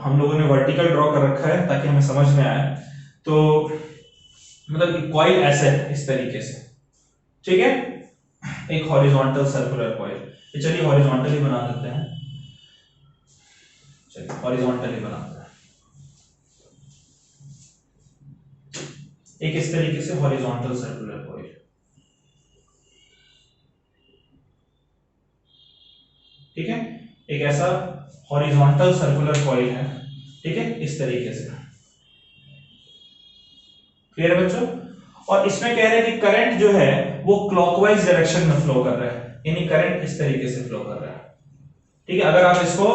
[SPEAKER 1] हम लोगों ने वर्टिकल ड्रॉ कर रखा है ताकि हमें समझ में आए। तो मतलब कॉइल ऐसे इस तरीके से, ठीक है, एक हॉरिजॉन्टल सर्कुलर कॉइल। चलिए हॉरिजॉन्टल ही बना देते हैं, चलिए हॉरिजॉन्टल ही बनाते हैं। एक इस तरीके से हॉरिजॉन्टल सर्कुलर कॉइल, ठीक है, एक ऐसा हॉरिजॉन्टल सर्कुलर कॉइल है, ठीक है, इस तरीके से। क्लियर है बच्चों? और इसमें कह रहे हैं कि करंट जो है वो क्लॉकवाइज डायरेक्शन में फ्लो कर रहा है, यानी करंट इस तरीके से फ्लो कर रहा है। ठीक है, अगर आप इसको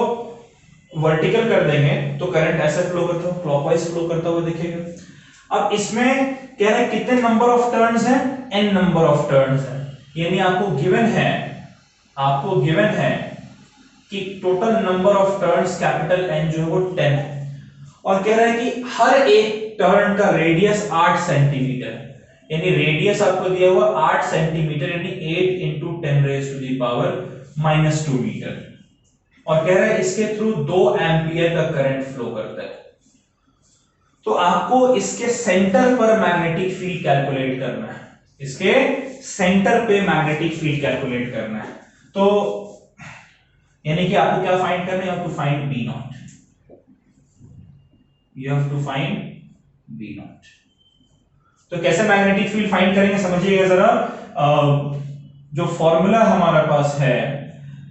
[SPEAKER 1] वर्टिकल कर देंगे तो करंट ऐसे फ्लो करता है, क्लॉकवाइज फ्लो करता हुआ दिखेगा। अब इसमें कह रहे हैं कितने नंबर ऑफ टर्न्स हैं, n नंबर ऑफ टर्न्स हैं, यानी आपको गिवन है कि total number of turns capital N जो है वो 10 है, और कह रहा है कि हर एक टर्न का रेडियस 8 सेंटीमीटर, यानी रेडियस आपको दिया हुआ 8 सेंटीमीटर, यानी 8 into 10 raised to the power -2 metre, और कह रहा है इसके थ्रू 2 एम्पियर का करंट फ्लो करता है। तो आपको इसके सेंटर पर मैग्नेटिक फील्ड कैलकुलेट करना है, इसके सेंटर पे मैग्नेटिक फील्ड कैलकुलेट करना है। तो यानी कि आपको क्या फाइंड करना है, you have to find B naught, you have to find B naught. तो कैसे मैग्नेटिक फील्ड फाइंड करेंगे समझिएगा जरा। जो फॉर्मूला हमारे पास है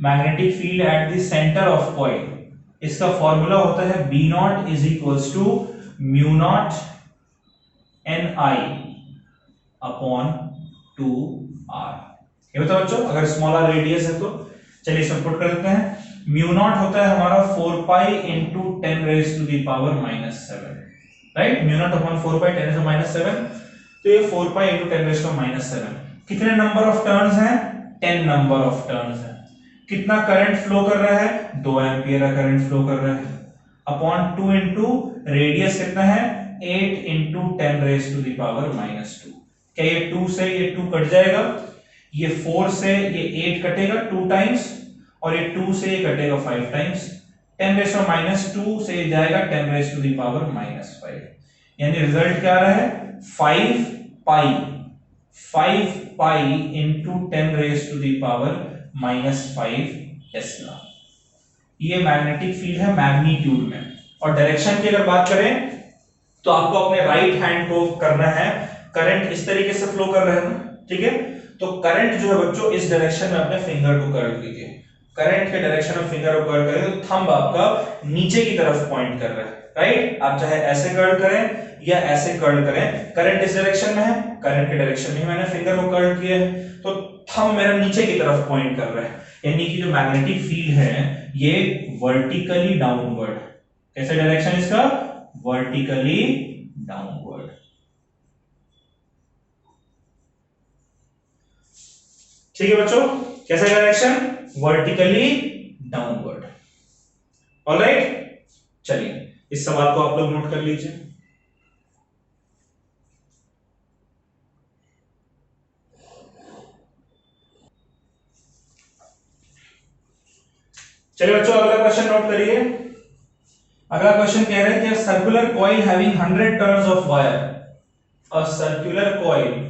[SPEAKER 1] magnetic field at the centre of coil, इसका फॉर्मूला होता है B naught is equals to mu naught Ni upon 2r। ये बताओ बच्चों, अगर स्मॉल r रेडियस है तो चलिए इसमें पुट कर देते हैं। म्यू नॉट होता है हमारा 4 पाई into 10 raised to the power -7, right, mu naught upon 4 pi 10 raised to -7, तो ये 4 पाई into 10 raised to -7। कितने नंबर ऑफ टर्न्स हैं, 10 नंबर ऑफ टर्न्स हैं। कितना करंट फ्लो कर रहा है, 2 एम्पियर का करंट फ्लो कर रहा है, अपॉन 2 into रेडियस कितना है, 8 into 10 raised to the power -2। क्या ये 2 से ये 2 कट जाएगा, ये 4 से ये 8 कटेगा 2 टाइम्स, और ये 2 से ये कटेगा 5 टाइम्स। 10 raised to -2 से ये जाएगा 10 raised to the power -5, यानी रिजल्ट क्या आ रहा है, 5 पाई into 10 raised to the power -5 Tesla. ये मैग्नेटिक फील्ड है मैग्नीट्यूड में। और डायरेक्शन की अगर बात करें तो आपको अपने राइट हैंड को करना है, करंट इस तरीके से फ्लो कर रहा है ना, ठीक है, तो करंट जो है बच्चों इस डायरेक्शन में अपने फिंगर को कर्ल कीजिए, करंट के डायरेक्शन में फिंगर को कर्ल करें तो थंब आपका नीचे की तरफ पॉइंट कर रहा है, राइट। आप चाहे ऐसे कर्ल करें या ऐसे कर्ल करें, करंट इस डायरेक्शन में है, करंट के डायरेक्शन में मैंने फिंगर को कर्ल किया है, तो थंब मेरा नीचे की तरफ पॉइंट कर रहा है, यानी कि जो मैग्नेटिक फील्ड है ये वर्टिकली डाउनवर्ड, कैसे डायरेक्शन इसका, वर्टिकली डाउनवर्ड। ठीक है बच्चों, कैसा डायरेक्शन, वर्टिकली डाउनवर्ड। ऑलराइट, चलिए इस सवाल को आप लोग नोट कर लीजिए। चलिए बच्चों अगला क्वेश्चन नोट करिए। अगला क्वेश्चन कह रहे हैं कि circular coil having 100 turns of wire, a circular coil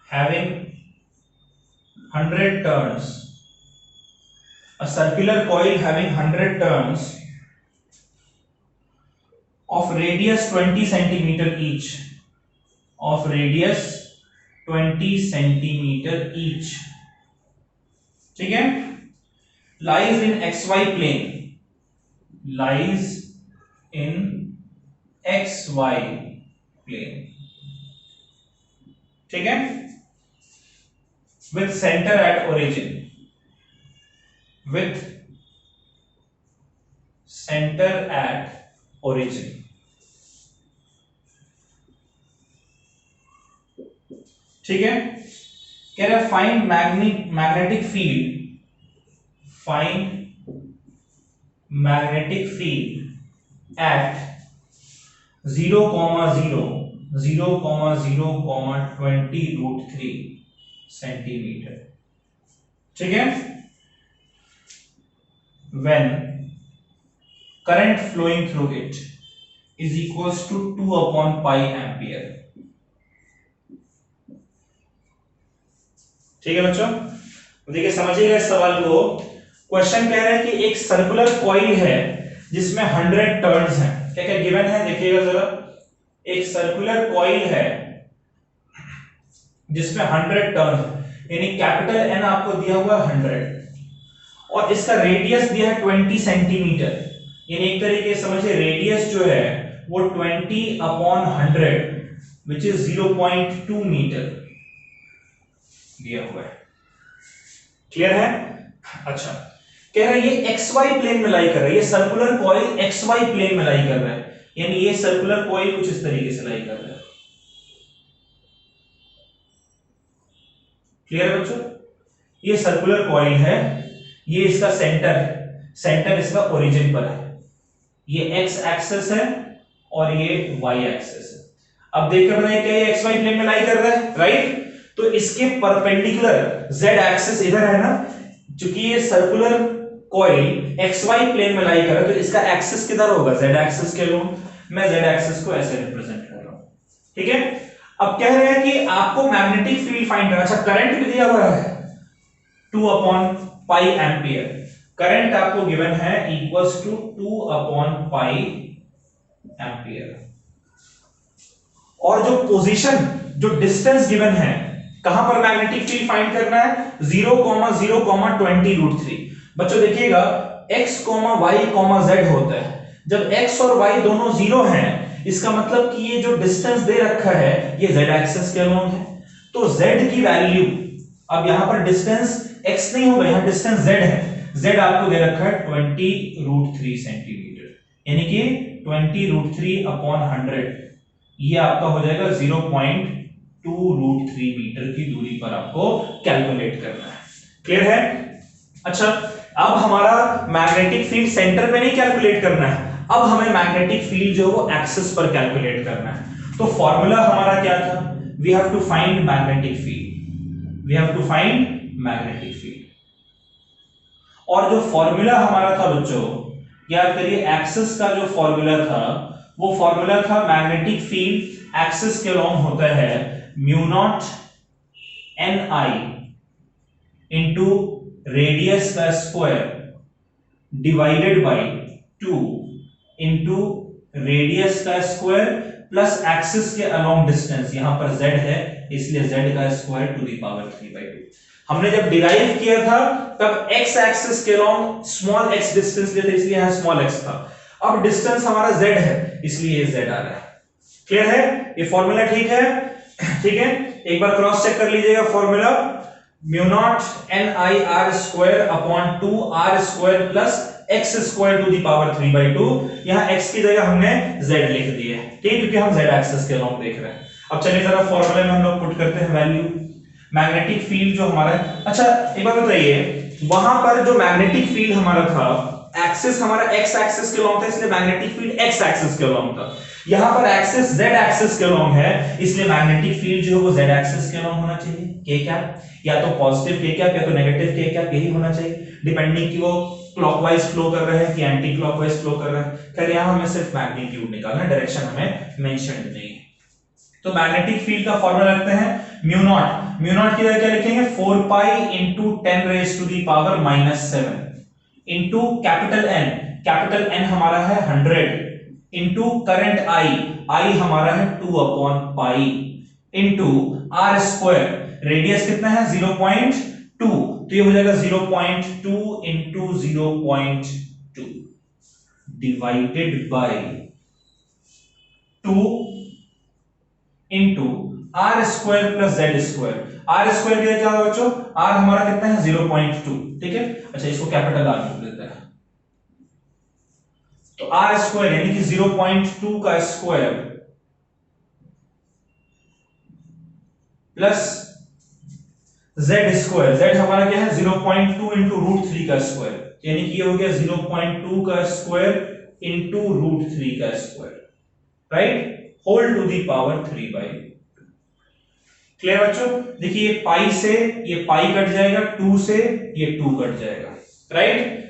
[SPEAKER 1] having 100 turns, a circular coil having 100 turns of radius 20 centimeter each, of radius 20 centimeter each, ठीक है, lies in xy plane, lies in xy plane, ठीक है, with center at origin, with center at origin, ठीक है। कह रहा है find magnetic field, find magnetic field eight 0,0 0,0,20√3 centimetre, ठीक है, when current flowing through it is equals to 2/pi ampere, ठीक है बच्चों। देखिए समझिएगा इस सवाल को। क्वेश्चन कह रहा है कि एक सर्कुलर कॉइल है जिसमें 100 टर्न्स हैं। क्या क्या गिवन है देखिएगा जरा। एक सर्कुलर कॉइल है जिसमें 100 टर्न, यानी कैपिटल एन आपको दिया हुआ 100 और इसका रेडियस दिया है 20 सेंटीमीटर, यानी एक तरीके से समझिए रेडियस जो है वो 20/100 विच इज 0.2 मीटर दिया हुआ है। क्लियर है? अच्छा, कह रहा है ये XY प्लेन में लाई कर रहा है, ये सर्कुलर कॉइल XY प्लेन में लाई कर रहा है, यानी ये सर्कुलर कॉइल कुछ इस तरीके से लाई कर रहा है। क्लियर बच्चों? ये सर्कुलर कॉइल है, ये इसका सेंटर है, सेंटर इसका ओरिजिन पर है, ये x एक्सिस है और ये y एक्सिस है। अब देखकर बताइए क्या ये XY प्लेन में लाई कर रहा है, राइट? तो इसके परपेंडिकुलर z एक्सिस इधर है ना, क्योंकि ये सर्कुलर कॉइल XY प्लेन में लाई कर रहा है तो इसका एक्सिस किधर होगा, z एक्सिस के लो। मैं z एक्सिस को ऐसे रिप्रेजेंट कर रहा हूं, ठीक है। अब कह रहे हैं कि आपको मैग्नेटिक फील्ड फाइंड करना। अच्छा, करंट भी दिया हुआ है 2/pi एम्पियर, करंट आपको गिवन है इक्वल्स टू 2/pi एम्पियर, और जो पोजीशन, जो डिस्टेंस गिवन है, कहां पर मैग्नेटिक फील्ड फाइंड करना है, 0,0,20√3। बच्चों देखिएगा x, y, z होता है, जब x और y दोनों जीरो हैं इसका मतलब कि ये जो डिस्टेंस दे रखा है ये z एक्सिस के अलोंग है, तो z की वैल्यू, अब यहां पर डिस्टेंस x नहीं होगा, यहां डिस्टेंस z है, z आपको दे रखा है 20√3 सेंटीमीटर, यानी कि 20√3/100, ये आपका हो जाएगा 0.2√3 मीटर की दूरी पर आपको कैलकुलेट करना है। क्लियर है? अच्छा, अब हमारा मैग्नेटिक फील्ड सेंटर पे नहीं कैलकुलेट करना है, अब हमें मैग्नेटिक फील्ड जो वो एक्सिस पर कैलकुलेट करना है। तो फॉर्मूला हमारा क्या था, we have to find magnetic field, we have to find magnetic field, और जो फॉर्मूला हमारा था बच्चों, याद करिए एक्सिस का जो फॉर्मूला था वो फॉर्मूला था मैग्नेटिक फील्ड एक्सिस के अलोंग होता है μ0 Ni इंटू रेडियस का square divided by 2 into radius का स्क्वायर प्लस एक्सिस के अलोंग डिस्टेंस, यहां पर z है इसलिए z का स्क्वायर टू द पावर 3/2। हमने जब डिराइव किया था तब x एक्सिस के अलोंग स्मॉल x डिस्टेंस लेते इसलिए यहां स्मॉल x था, अब डिस्टेंस हमारा z है इसलिए ये z आ रहा है। क्लियर है? ये फॉर्मूला ठीक है? ठीक है, एक बार क्रॉस चेक कर लीजिएगा formula, μ0 Ni²/2r² plus x² to the power 3/2, यहां x की जगह हमने z लिख दिया है, ठीक, क्योंकि हम z एक्सिस के अलोंग देख रहे हैं। अब चलिए जरा फॉर्मूले में हम लोग पुट करते हैं वैल्यू मैग्नेटिक फील्ड जो हमारा। अच्छा एक बात बताइए, वहां पर जो मैग्नेटिक फील्ड हमारा था, एक्सिस हमारा x एक्सिस के अलोंग था इसलिए मैग्नेटिक फील्ड x एक्सिस के अलोंग था, यहां पर एक्सिस z एक्सिस के अलोंग है, इसलिए मैग्नेटिक फील्ड जो है वो z एक्सिस के अलोंग होना चाहिए। k कैप या तो पॉजिटिव k कैप या तो नेगेटिव k कैप, यही होना चाहिए, डिपेंडिंग कि वो क्लॉकवाइज फ्लो कर रहे हैं कि एंटी क्लॉकवाइज फ्लो कर रहे हैं। खैर यहां हमें सिर्फ मैग्नीट्यूड निकालना है, डायरेक्शन हमें मेंशन नहीं है। तो मैग्नेटिक फील्ड का फॉर्मूला रखते हैं म्यू नॉट की जगह क्या लिखेंगे 4 pi into 10 raise to the power -7 into capital N हमारा है 100 इनटू करंट I हमारा है 2 upon pi into r square, radius कितना है 0.2, तो ये हो जाएगा 0.2 into 0.2 divided by 2 into r square plus z square. r square क्या होगा बच्चों, r हमारा कितना है 0.2, ठीक है। अच्छा इसको कैपिटल R लिख देते हैं, तो r स्क्वायर यानी कि 0.2 का square plus z square, z हमारा क्या है 0.2 इंटू √3 का स्क्वायर, यानी कि ये हो गया 0.2 का स्क्वायर इंटू √3 का square, right, whole to the power 3/2। Clear बच्चों, देखिए पाई से ये पाई कट जाएगा, 2 से ये 2 कट जाएगा, राइट।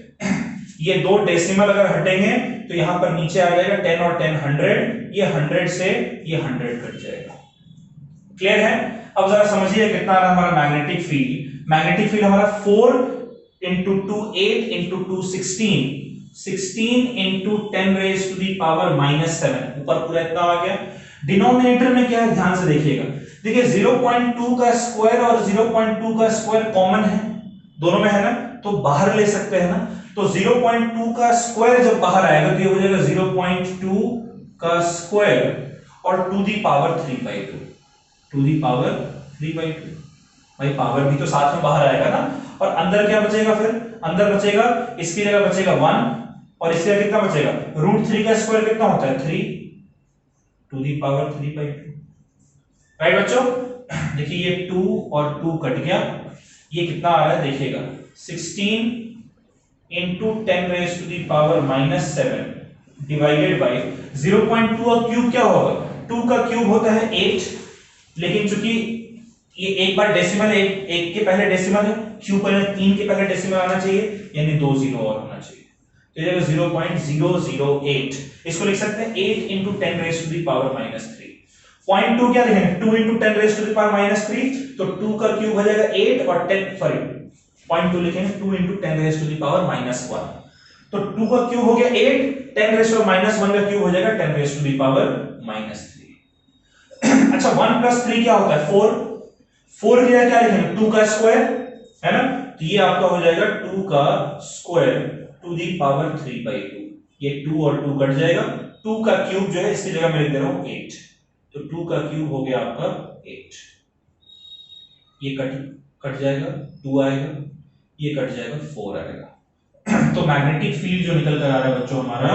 [SPEAKER 1] ये दो डेसिमल अगर हटेंगे तो यहां पर नीचे आ जाएगा 10 और 10 100, ये 100 से ये 100 कट जाएगा। क्लियर है। अब जरा समझिए कितना आ रहा है हमारा मैग्नेटिक फील्ड। मैग्नेटिक फील्ड हमारा 4 into 2 8 into 2 16 into 10 raise to the power -7, ऊपर पूरा इतना आ गया। डिनोमिनेटर में क्या है ध्यान से देखिएगा, देखिए 0.2 का स्क्वायर और 0.2 का स्क्वायर कॉमन है, दोनों में है ना, तो बाहर ले सकते हैं ना। तो 0.2 का स्क्वायर जब बाहर आएगा तो ये हो जाएगा 0.2 का स्क्वायर और to the power 3/2, to the power 3/2। भाई पावर भी तो साथ में बाहर आएगा ना, और अंदर क्या बचेगा, फिर अंदर बचेगा, इसकी जगह बचेगा 1 और इसकी जगह कितना बचेगा, √3 का स्क्वायर कितना होता है 3, टू दी पावर 3/2, राइट बच्चों। देखिए ये 2 और 2 कट गया, ये कितना आ रहा है देखिएगा 16 into 10 raise to the power -7 divided by 0.2 का क्यूब क्या होगा, 2 का क्यूब होता है 8, लेकिन चूंकि ये एक बार डेसिमल एक के पहले डेसिमल है, क्यूब पहले 3 के पहले डेसिमल आना चाहिए, यानी 2 जीरो और होना चाहिए, तो ये 0.008, इसको लिख सकते हैं 8 into 10 raise to the power -3। 0.2 क्या लिखेंगे 2 into 10 raise to the power -3, तो 2 का क्यूब हो जाएगा 8 और 10 सॉरी 0.2 लिखेंगे 2 into 10 raise to the power -1, तो 2 का क्यूब हो गया 8, 10 रेज टू -1 का क्यूब हो जाएगा 10 रेज टू दी पावर -3। अच्छा 1 प्लस 3 क्या होता है 4, 4 क्या क्या लिखेंगे 2 का स्क्वायर है ना, तो ये आपका हो जाएगा 2 का स्क्वायर टू दी पावर 3/2, ये 2 और 2 कट जाएगा, 2 का क्यूब जो है इसकी जगह मैं लिख दे रहा हूं 8, तो 2 का क्यूब हो गया आपका 8, ये कट जाएगा 2 आएगा, ये कट जाएगा 4 आएगा। तो मैग्नेटिक फील्ड जो निकल कर आ रहा है बच्चों हमारा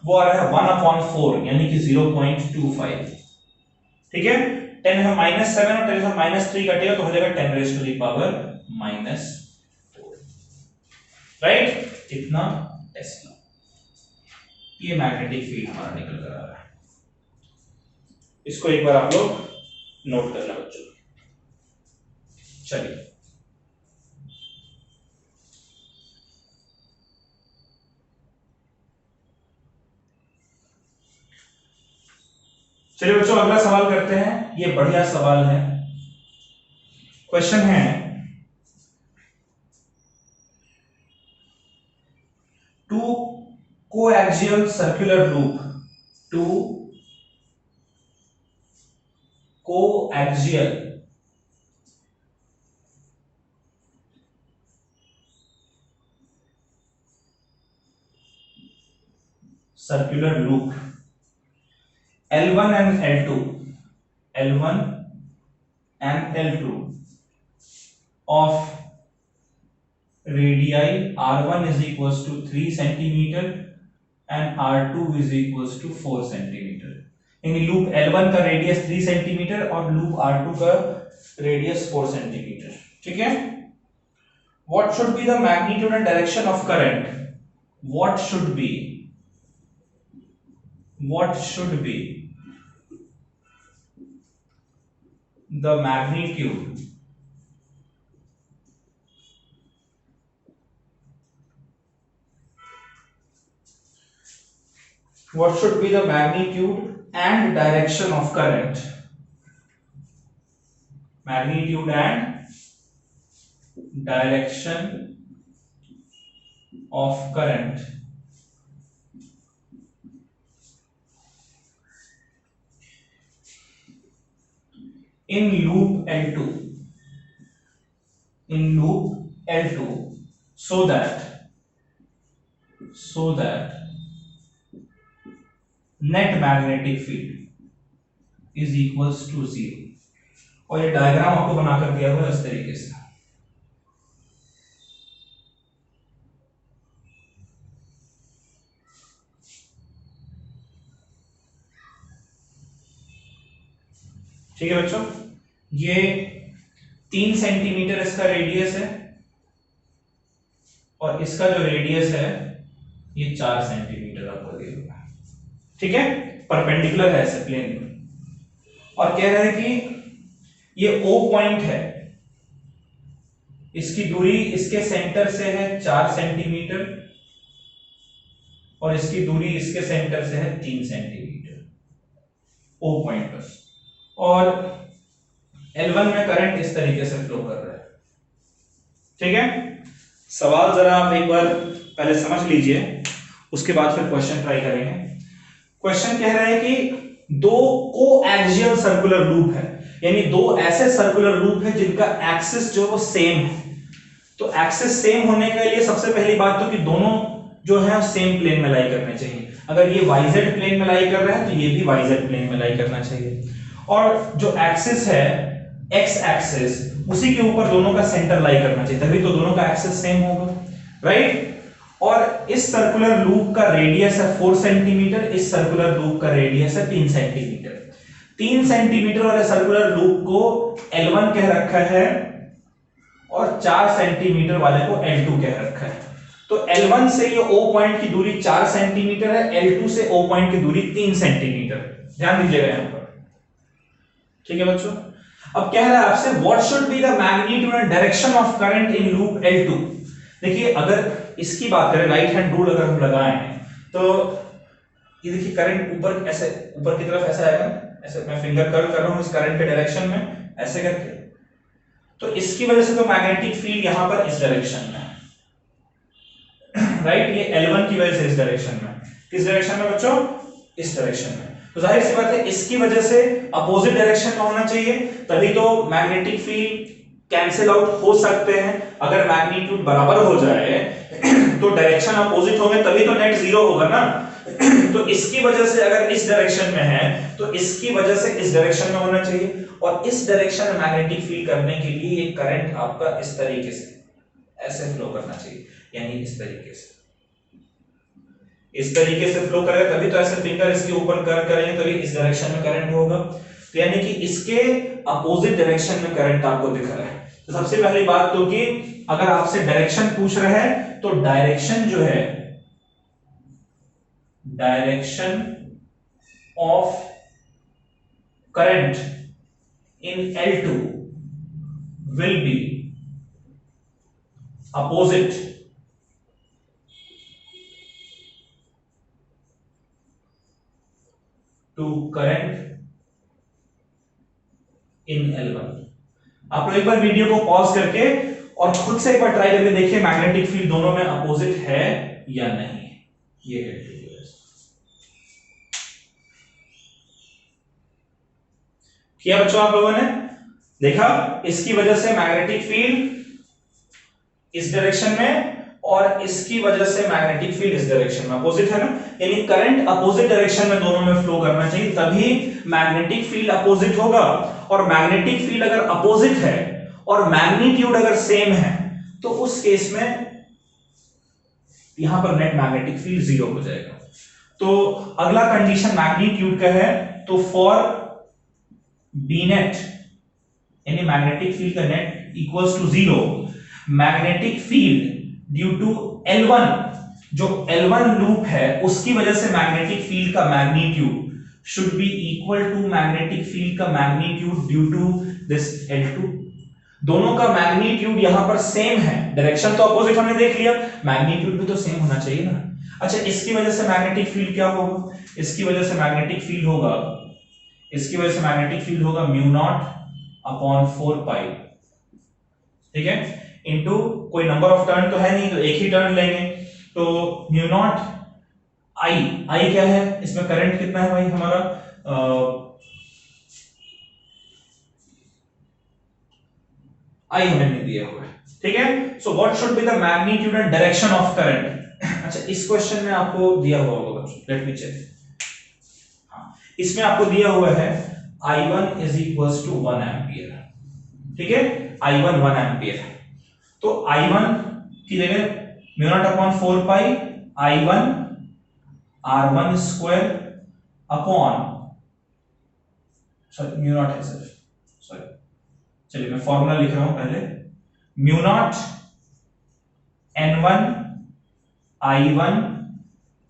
[SPEAKER 1] वो आ रहा है 1/4 यानी कि 0.25, ठीक है। 10 है -7 और 10 है -3 कटेगा तो हो जाएगा 10 raise to the power -4, right, इतना टेस्ला। ये मैग्नेटिक फील्ड हमारा निकल कर आ रहा है, इसको एक बार आप लोग नोट करना बच्चों। चलिए चलिए बच्चों अगला सवाल करते हैं, ये बढ़िया सवाल है। क्वेश्चन है two coaxial circular loop, two coaxial circular loop L1 and L2, L1 and L2 of radii R1 is equals to 3 centimeter and R2 is equals to 4 centimeter। यानी लूप L1 का रेडियस 3 सेंटीमीटर और loop R2 का radius 4 centimetre, ठीक है। What should be the magnitude and direction of current? What should be the magnitude what should be the magnitude and direction of current, magnitude and direction of current in loop L2, in loop L2, so that net magnetic field is equals to 0। और ये diagram आपको बनाकर दिया हुआ है इस तरीके से। ठीक है बच्चों, ये 3 सेंटीमीटर इसका रेडियस है और इसका जो रेडियस है ये 4 सेंटीमीटर आपको दिया हुआ है। ठीक है, परपेंडिकुलर है ऐसे प्लेन में, और कह रहे हैं कि ये O पॉइंट है, इसकी दूरी इसके सेंटर से है 4 सेंटीमीटर और इसकी दूरी इसके सेंटर से है 3 सेंटीमीटर O पॉइंट पर, और L1 में करंट इस तरीके से फ्लो कर रहा है। ठीक है, सवाल जरा आप एक बार पहले समझ लीजिए, उसके बाद फिर क्वेश्चन ट्राई करेंगे। क्वेश्चन कह रहा है कि दो कोएक्सियल सर्कुलर लूप है, यानी दो ऐसे सर्कुलर लूप है जिनका एक्सिस जो वो सेम है। तो एक्सिस सेम होने के लिए सबसे पहली बात तो कि दोनों जो है सेम प्लेन में लाई करने चाहिए। अगर ये YZ प्लेन में लाई कर रहा है तो ये भी YZ प्लेन में लाई करना चाहिए, और जो एक्सिस है x एक्सिस उसी के ऊपर दोनों का सेंटर लाई करना चाहिए, तभी तो दोनों का एक्सिस सेम होगा, राइट। और इस सर्कुलर लूप का रेडियस है 4 सेंटीमीटर, इस सर्कुलर लूप का रेडियस है 3 सेंटीमीटर। 3 सेंटीमीटर वाले सर्कुलर लूप को L1 कह रखा है और 4 सेंटीमीटर वाले को L2 कह रखा है। तो L1 से ये O पॉइंट की दूरी 4 सेंटीमीटर है, L2 से O पॉइंट की दूरी 3 सेंटीमीटर, ध्यान दीजिएगा यहां पर। ठीक है बच्चों, अब कह रहा है आपसे what should be the magnitude and direction of current in loop L2। देखिए, अगर इसकी बात करें, राइट हैंड रूल अगर हम लगाएं तो ये देखिए करंट ऊपर ऐसे ऊपर की तरफ ऐसा आएगा, ऐसे मैं फिंगर कर्ल कर रहा हूं इस करंट के डायरेक्शन में ऐसे करके, तो इसकी वजह से तो मैग्नेटिक फील्ड यहां पर इस डायरेक्शन में है, राइट। ये L1 की वजह से इस डायरेक्शन में, किस डायरेक्शन में बच्चों, इस डायरेक्शन में। तो जाहिर सी बात है इसकी वजह से अपोजिट डायरेक्शन में होना चाहिए, तभी तो मैग्नेटिक फील्ड कैंसिल आउट हो सकते हैं। अगर मैग्नीट्यूड बराबर हो जाए तो डायरेक्शन अपोजिट होंगे, तभी तो नेट जीरो होगा ना। तो इसकी वजह से अगर इस डायरेक्शन में है तो इसकी वजह से इस डायरेक्शन में होना चाहिए, और इस डायरेक्शन में मैग्नेटिक फील्ड करने के लिए ये करंट आपका इस तरीके से ऐसे फ्लो करना चाहिए, यानी इस तरीके से, इस तरीके से फ्लो करेगा, तभी तो ऐसे फिंगर इसके ऊपर कर्ल करेंगे तभी इस डायरेक्शन में करंट होगा। तो यानी कि इसके अपोजिट डायरेक्शन में करंट आपको दिख रहा है। तो सबसे पहली बात तो कि अगर आपसे डायरेक्शन पूछ रहा है तो डायरेक्शन जो है, direction of current in L2 will be opposite to current in L1। आप लोग एक बार वीडियो को पॉज करके और खुद से एक बार ट्राई करके देखिए मैग्नेटिक फील्ड दोनों में अपोजिट है या नहीं। ये है किया बच्चों, आप लोगों ने देखा, इसकी वजह से मैग्नेटिक फील्ड इस डायरेक्शन में और इसकी वजह से मैग्नेटिक फील्ड इस डायरेक्शन में, अपोजिट है ना, यानी करंट अपोजिट डायरेक्शन में दोनों में फ्लो करना चाहिए, तभी मैग्नेटिक फील्ड अपोजिट होगा। और मैग्नेटिक फील्ड अगर अपोजिट है और मैग्नीट्यूड अगर सेम है तो उस केस में यहां पर नेट मैग्नेटिक फील्ड जीरो हो जाएगा। तो अगला कंडीशन मैग्नीट्यूड का है, तो फॉर बी नेट यानी मैग्नेटिक फील्ड का net equals to zero, magnetic field due to L1, जो L1 लूप है उसकी वजह से मैग्नेटिक फील्ड का magnitude should be equal to magnetic field का magnitude due to this L2। दोनों का मैग्नीट्यूड यहां पर सेम है, डायरेक्शन तो अपोजिट हमने देख लिया, मैग्नीट्यूड भी तो सेम होना चाहिए ना। अच्छा, इसकी वजह से मैग्नेटिक फील्ड क्या होगा, इसकी वजह से मैग्नेटिक फील्ड होगा, इसकी वजह से मैग्नेटिक फील्ड होगा म्यू नॉट अपॉन 4 पाई, ठीक है, इनटू कोई नंबर ऑफ टर्न तो है नहीं तो एक ही टर्न लेंगे, तो म्यू नॉट आई क्या है, इसमें करंट कितना है भाई हमारा, आई हमें नहीं दिया हुआ है, ठीक है। So what should be the magnitude and direction of current. अच्छा, इस क्वेश्चन में आपको दिया हुआ होगा बच्चों, लेट मी चेक। हाँ, इसमें आपको दिया हुआ है I1 is equals to 1 ampere, ठीक है, I1 1 एम्पियर है, तो I1 की जगह mu naught upon 4 pi I1 R1 square upon, sorry mu naught है सर, सॉरी, चलिए मैं फॉर्मूला लिख रहा हूं पहले, mu naught N1 I1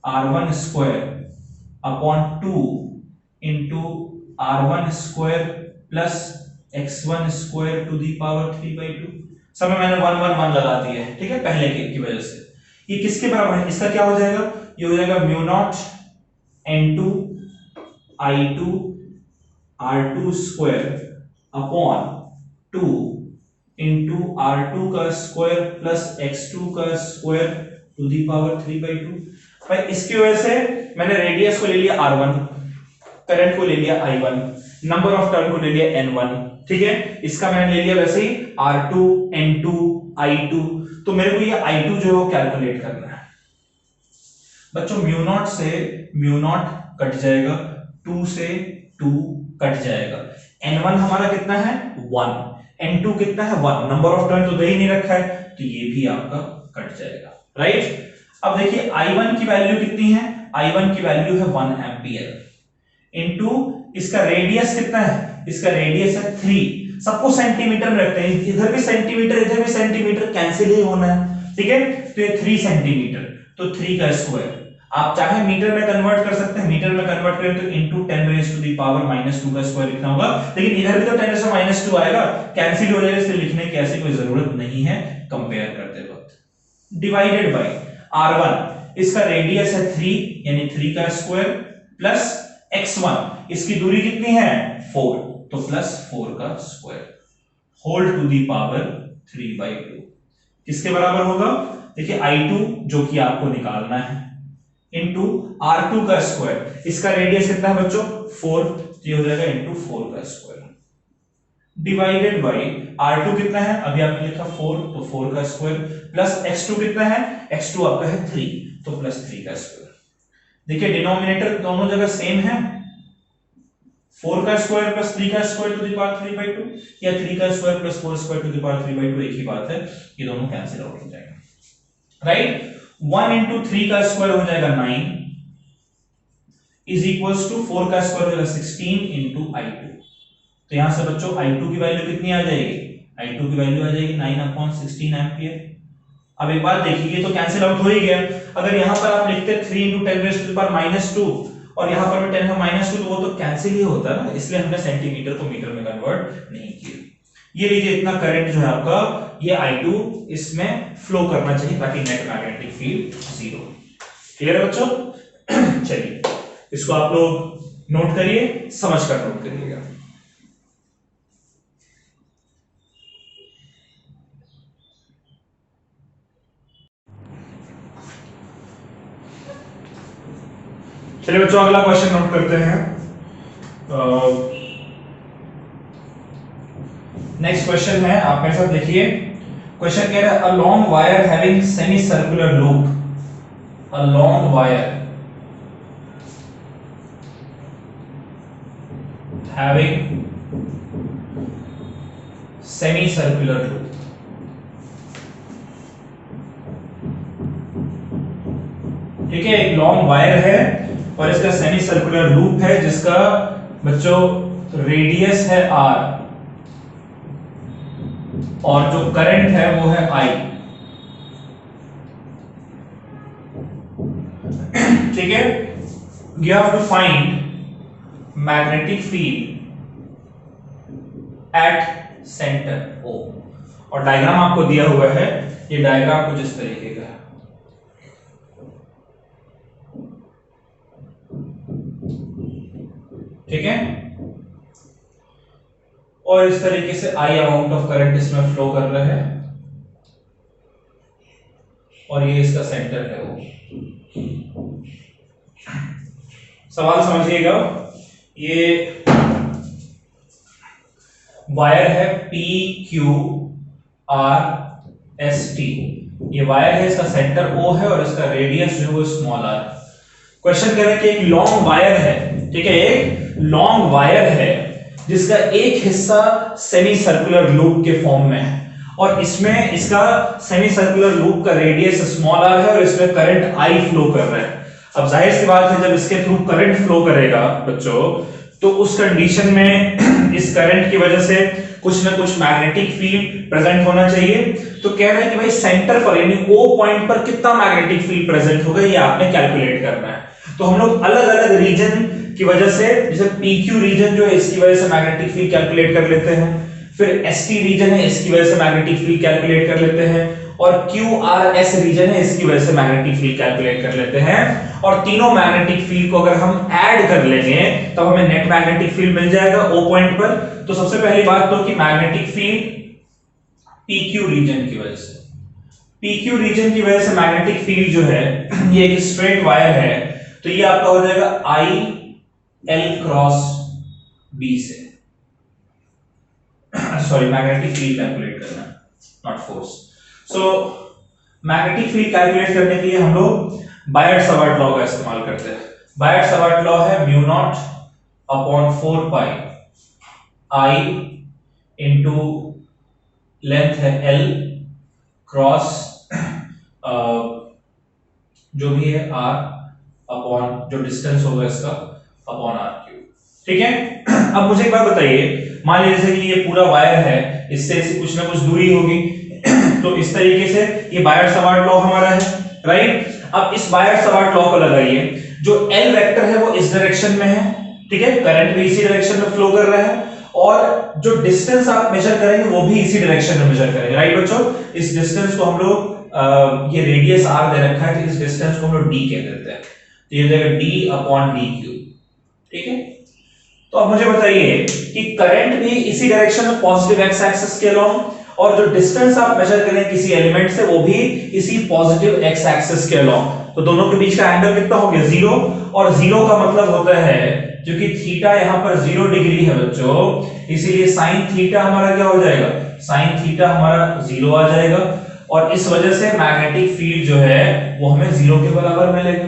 [SPEAKER 1] R1 square upon 2 into R1 square plus X1 square to the power 3/2। सब में मैंने 1 1 1 लगा दिया है, ठीक है, पहले की वजह से। ये किसके बराबर है, इसका क्या हो जाएगा, ये हो जाएगा mu not N2 I2 R2 square upon 2 into R2 का स्क्वायर प्लस X2 का स्क्वायर टू दी पावर 3/2। भाई इसकी वजह से मैंने रेडियस को ले लिया R1, करंट को ले लिया I1, नंबर ऑफ टर्न को ले लिया N1, ठीक है, इसका मैंने ले लिया वैसे ही R2 N2 I2, तो मेरे को ये I2 जो है वो कैलकुलेट करना है बच्चों। म्यू नॉट से म्यू नॉट कट जाएगा, 2 से 2 कट जाएगा, N1 हमारा कितना है 1, N2 कितना है 1, नंबर ऑफ टर्न तो दे ही नहीं रखा है, तो ये भी आपका कट जाएगा, राइट। अब देखिए I1 की वैल्यू कितनी है, I1 की वैल्यू है 1 एम्पियर इनटू इसका रेडियस कितना है, इसका रेडियस है 3, सबको सेंटीमीटर में रखते हैं, इधर भी सेंटीमीटर इधर भी सेंटीमीटर, कैंसिल ही होना है, ठीक है, तो ये 3 सेंटीमीटर, तो 3 का स्क्वायर, आप चाहे मीटर में कन्वर्ट कर सकते हैं, मीटर में कन्वर्ट करें तो into 10 raise to the power -2 का स्क्वायर लिखना होगा, लेकिन इधर भी तो 10 रेज़ टू -2 आएगा, कैंसिल हो जाएगा, इसलिए लिखने की ऐसी कोई जरूरत नहीं है कंपेयर करते वक्त। डिवाइडेड बाय R1, इसका रेडियस है 3 यानी 3 का स्क्वायर प्लस X1, इसकी दूरी कितनी है 4, तो प्लस 4 का square whole to the power 3/2 किसके बराबर होगा, देखिए I2 जो कि आपको निकालना है इनटू R2 का स्क्वायर, इसका रेडियस कितना है बच्चों 4, तो ये हो जाएगा इनटू 4 का स्क्वायर डिवाइडेड बाय R2 कितना है, अभी आपने लिखा 4, तो 4 का स्क्वायर प्लस X2 कितना है, X2 आपका है 3, तो प्लस 3 का स्क्वायर। देखिए डिनोमिनेटर दोनों जगह सेम है, 4 का स्क्वायर प्लस 3 का स्क्वायर टू द पावर 3/2 या 3 का square plus 4 square to the power 3/2 एक ही बात है, ये दोनों कैंसिल आउट हो जाएंगे, राइट। 1 इंटू 3 का स्क्वायर हो जाएगा 9 इज इक्वल्स टू 4 का स्क्वायर हो जाएगा 16 इंटू I2, तो यहां से बच्चों I2 की वैल्यू कितनी आ जाएगी, I2 की वैल्यू आ जाएगी 9/16 एम्पियर। अब एक बात देखिए, ये तो कैंसिल आउट हो ही गया, अगर यहां पर आप लिखते 3 × 10⁻² और यहां पर भी 10⁻², तो वो तो कैंसिल ही होता है ना, इसलिए हमने सेंटीमीटर को मीटर में कन्वर्ट नहीं किया। ये लीजिए इतना करंट जो है आपका, ये I2 इसमें फ्लो करना चाहिए ताकि नेट मैग्नेटिक फील्ड 0। क्लियर है बच्चों? चलिए इसको आप लोग नोट करिए, समझकर नोट करिएगा। चलिए बच्चों अगला क्वेश्चन नोट करते हैं। नेक्स्ट क्वेश्चन है, आप मेरे साथ देखिए। क्वेश्चन कह रहा है a long wire having semi circular loop, a long wire having semi circular loop, ठीक है, एक लॉन्ग वायर है और इसका सेमी सर्कुलर लूप है जिसका बच्चों रेडियस है R और जो करंट है वो है I, ठीक है। You have to find magnetic field at centre O. और डायग्राम आपको दिया हुआ है, ये डायग्राम कुछ इस तरीके का है। ठीक है, और इस तरीके से आई अमाउंट ऑफ करंट इसमें फ्लो कर रहा है और ये इसका सेंटर है वो। सवाल समझिएगा, ये वायर है P Q R S T, ये वायर है, इसका सेंटर ओ है और इसका रेडियस जो है वो स्मॉल आर। क्वेश्चन कह रहे हैं कि एक लॉन्ग वायर है, ठीक है, एक लॉन्ग वायर है जिसका एक हिस्सा सेमी सर्कुलर लूप के फॉर्म में है और इसमें इसका सेमी सर्कुलर लूप का रेडियस स्मॉल आर है और इसमें करंट आई फ्लो कर रहा है। अब जाहिर सी बात है, जब इसके थ्रू करंट फ्लो करेगा बच्चों, तो उस कंडीशन में इस करंट की वजह से कुछ ना कुछ मैग्नेटिक फील्ड प्रेजेंट होना चाहिए। तो कह रहे हैं कि भाई सेंटर पर यानी ओ पॉइंट पर कितना मैग्नेटिक फील्ड प्रेजेंट होगा, ये आपने कैलकुलेट करना है। तो हम लोग अलग अलग रीजन की वजह से, जैसे PQ रीजन जो है इसकी वजह से मैग्नेटिक फील्ड कैलकुलेट कर लेते हैं, फिर ST रीजन है इसकी वजह से मैग्नेटिक फील्ड कैलकुलेट कर लेते हैं, और QRS रीजन है इसकी वजह से मैग्नेटिक फील्ड कैलकुलेट कर लेते हैं। और तीनों मैग्नेटिक फील्ड को अगर हम ऐड कर लेंगे तब हमें नेट मैग्नेटिक फील्ड मिल जाएगा O पॉइंट पर। तो सबसे पहली बात तो कि मैग्नेटिक फील्ड PQ रीजन की वजह से, PQ रीजन की वजह से मैग्नेटिक फील्ड जो है ये एक स्ट्रेट वायर है, तो ये आपका हो जाएगा I L क्रॉस B से। सॉरी, मैग्नेटिक फील्ड कैलकुलेट करना, not force. So magnetic field calculate करने के लिए हम लोग बायट-सावर्ट लॉ का इस्तेमाल करते हैं। बायट-सावर्ट लॉ है mu naught upon 4 pi I into length है L क्रॉस जो भी है R अपॉन जो डिस्टेंस होगा इसका अपॉन R क्यूब। ठीक है, अब मुझे एक बात बताइए, मान लीजिए जैसे कि ये पूरा वायर है, इससे कुछ ना कुछ दूरी होगी तो इस तरीके से ये बायट-सावर्ट लॉ हमारा है, राइट। अब इस बायट-सावर्ट लॉ को लगाइए, जो L वेक्टर है वो इस डायरेक्शन में है, ठीक है, करंट भी इसी डायरेक्शन में फ्लो कर रहा है, और जो डिस्टेंस आप मेजर करेंगे वो भी इसी डायरेक्शन में मेजर करेंगे, राइट बच्चों। इस डिस्टेंस को हम लोग ये रेडियस r दे रखा है, तो इस डिस्टेंस को हम लोग d कह देते हैं, तो ये हो जाएगा d अपॉन d क्यूब। ठीक है, तो अब मुझे बताइए कि करंट भी इसी डायरेक्शन में पॉजिटिव x एक्सिस के अलोंग, और जो डिस्टेंस आप मेजर करें किसी एलिमेंट से वो भी इसी पॉजिटिव x एक्सिस के अलोंग, तो दोनों के बीच का एंगल कितना हो गया, 0। और 0 का मतलब होता है, जो कि थीटा यहां पर 0 डिग्री है बच्चों, इसीलिए साइन थीटा हमारा क्या हो जाएगा, साइन थीटा हमारा 0 आ जाएगा, और इस वजह से मैग्नेटिक फील्ड जो है वो हमें 0 के बराबर मिलेगा।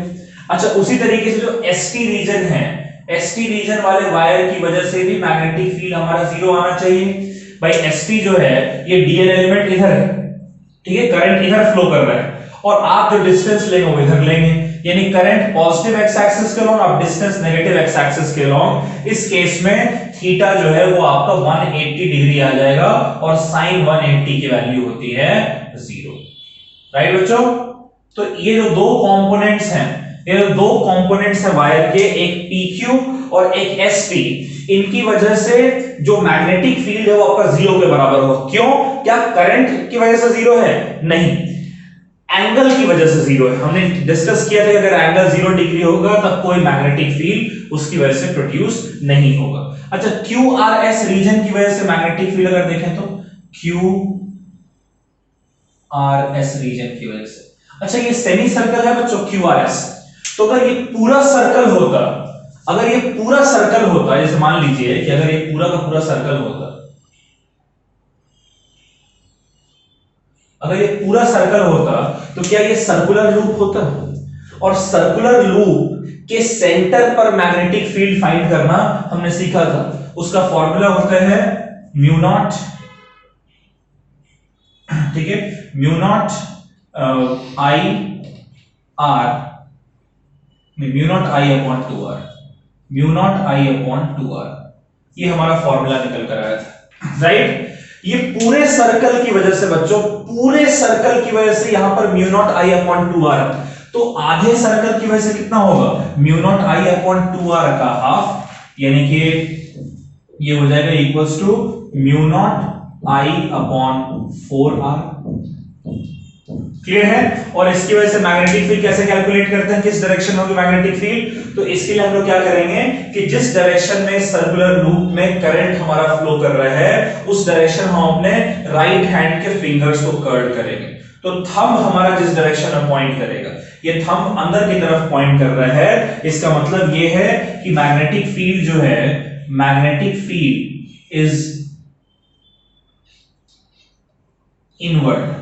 [SPEAKER 1] अच्छा, उसी तरीके से जो ST रीजन है, ST रीजन वाले वायर की वजह से भी मैग्नेटिक फील्ड हमारा 0 आना चाहिए। भाई ST जो है ये DL एलिमेंट इधर है, ठीक है, करंट इधर फ्लो कर रहा है, और आप जो डिस्टेंस लेंगे वो इधर लेंगे, यानी करंट पॉजिटिव x एक्सिस के अलोंग, आप डिस्टेंस नेगेटिव x एक्सिस के अलोंग। इस केस में थीटा जो है वो आपका 180 डिग्री आ जाएगा, और साइन 180 की वैल्यू होती है 0, राइट बच्चों। तो ये जो दो कंपोनेंट्स हैं, ये जो दो कंपोनेंट्स हैं वायर के, एक PQ और एक ST, इनकी वजह से जो मैग्नेटिक फील्ड है वो आपका 0 के बराबर होगा। क्यों? क्या करंट की वजह से 0 है? नहीं, एंगल की वजह से 0 है। हमने डिस्कस किया था कि अगर एंगल 0 डिग्री होगा तब कोई मैग्नेटिक फील्ड उसकी वजह से प्रोड्यूस नहीं होगा। अच्छा, QRS रीजन की वजह से मैग्नेटिक फील्ड अगर देखें तो QRS रीजन की वजह से, अच्छा ये सेमी सर्कल है बच्चों QRS, तो अगर ये पूरा सर्कल होता, अगर ये पूरा सर्कल होता, जैसे मान लीजिए कि अगर ये पूरा का पूरा सर्कल होता, अगर ये पूरा सर्कल होता तो क्या ये सर्कुलर लूप होता? और सर्कुलर लूप के सेंटर पर मैग्नेटिक फील्ड फाइंड करना हमने सीखा था, उसका फॉर्मूला होता है म्यू नॉट, ठीक है, mu naught I R, mu naught I upon 2R, mu naught I upon 2R, ये हमारा फॉर्मूला निकल कर आया था, राइट। ये पूरे सर्कल की वजह से बच्चों, पूरे सर्कल की वजह से यहां पर mu naught I upon 2R, तो आधे सर्कल की वजह से कितना होगा, mu naught I upon 2R का हाफ, यानी कि ये हो जाएगा equals to mu naught I upon 4R। Clear है? और इसकी वजह से मैग्नेटिक फील्ड कैसे कैलकुलेट करते हैं, किस डायरेक्शन होगी मैग्नेटिक फील्ड? तो इसके लिए हम लोग क्या करेंगे कि जिस डायरेक्शन में सर्कुलर लूप में करंट हमारा फ्लो कर रहा है उस डायरेक्शन हम अपने राइट हैंड के फिंगर्स को कर्ल करेंगे। तो थंब हमारा जिस डायरेक्शन में पॉइंट करेगा, ये थंब अंदर की तरफ पॉइंट कर रहा है, इसका मतलब ये है कि मैग्नेटिक फील्ड जो है, magnetic field is inward,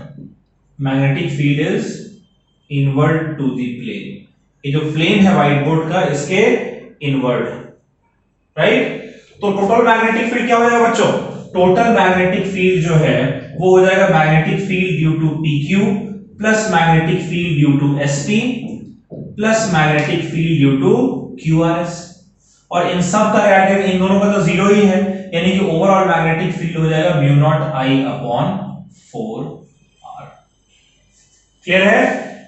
[SPEAKER 1] magnetic field is inward to the plane. ये जो प्लेन है व्हाइट बोर्ड का, इसके इनवर्ड, राइट? तो टोटल मैग्नेटिक फील्ड क्या हो जाएगा बच्चों? टोटल मैग्नेटिक फील्ड जो है वो हो जाएगा magnetic field due to PQ plus magnetic field due to SP plus magnetic field due to QRS। और इन सब का एडिशन, इन दोनों का तो जीरो ही है, यानी कि ओवरऑल मैग्नेटिक फील्ड हो जाएगा mu naught I upon 4R। Clear है?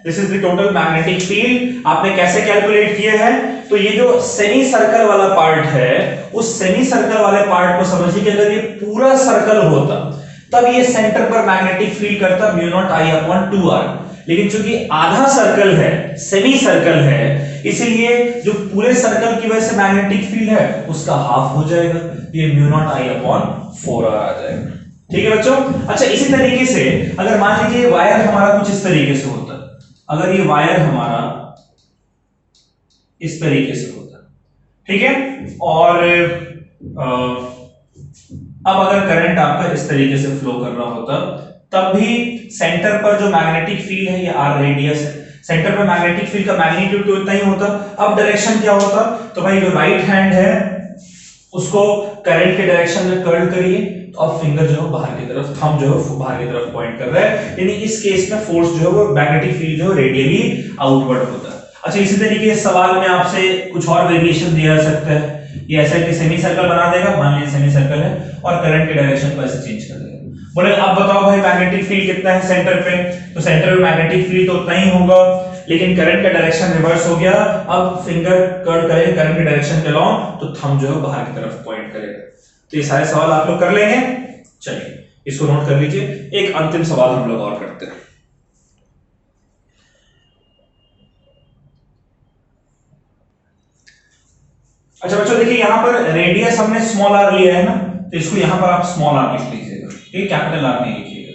[SPEAKER 1] This is the total magnetic field. आपने कैसे कैलकुलेट किया है? तो ये जो सेमी सर्कल वाला पार्ट है, उस सेमी सर्कल वाले पार्ट को समझिए कि अगर ये पूरा सर्कल होता तब ये सेंटर पर मैग्नेटिक फील्ड करता mu naught I upon 2R। लेकिन चूंकि आधा सर्कल है, सेमी सर्कल है, इसलिए जो पूरे सर्कल की वजह से मैग्नेटिक फील्ड है उसका हाफ हो जाएगा, ये mu naught I upon 4R आ जाएगा। ठीक है बच्चों? अच्छा, इसी तरीके से अगर मान लीजिए वायर हमारा कुछ इस तरीके से होता, अगर ये वायर हमारा इस तरीके से होता, ठीक है, और अब अगर करंट आपका इस तरीके से फ्लो कर रहा होता, तब भी सेंटर पर जो मैग्नेटिक फील्ड है ये R रेडियस है, सेंटर पर मैग्नेटिक फील्ड का मैग्नीट्यूड तो इतना ही होता। अब डायरेक्शन क्या होता? तो भाई जो राइट हैंड है उसको करंट के डायरेक्शन में कर्ल करिए, तो अब फिंगर जो है बाहर की तरफ, थंब जो है बाहर की तरफ पॉइंट कर रहा है, यानी इस केस में फोर्स जो है वो मैग्नेटिक फील्ड जो है रेडियली आउटवर्ड होता है। अच्छा, इसी तरीके से सवाल में आपसे कुछ और वेरिएशन दिया जा सकता है। ये ऐसा कि सेमी सर्कल बना देगा, मान लीजिए सेमी सर्कल है, और करंट के डायरेक्शन को ऐसे चेंज कर देगा। बोले अब बताओ भाई मैग्नेटिक फील्ड कितना है सेंटर पे? तो सेंटर में मैग्नेटिक फील्ड तो उतना ही होगा, लेकिन करंट का डायरेक्शन रिवर्स हो गया। अब फिंगर कर्ल करें करंट के डायरेक्शन के अलोंग, तो थंब जो है बाहर की तरफ पॉइंट करेगा। तो ये सारे सवाल आप लोग कर लेंगे। चलिए इसको नोट कर लीजिए। एक अंतिम सवाल हम लोग और करते हैं। अच्छा बच्चों देखिए, यहां पर रेडियस हमने स्मॉल r लिया है ना, तो इसको यहां पर आप स्मॉल r लिख लीजिएगा, ठीक है, कैपिटल R नहीं लिखिएगा,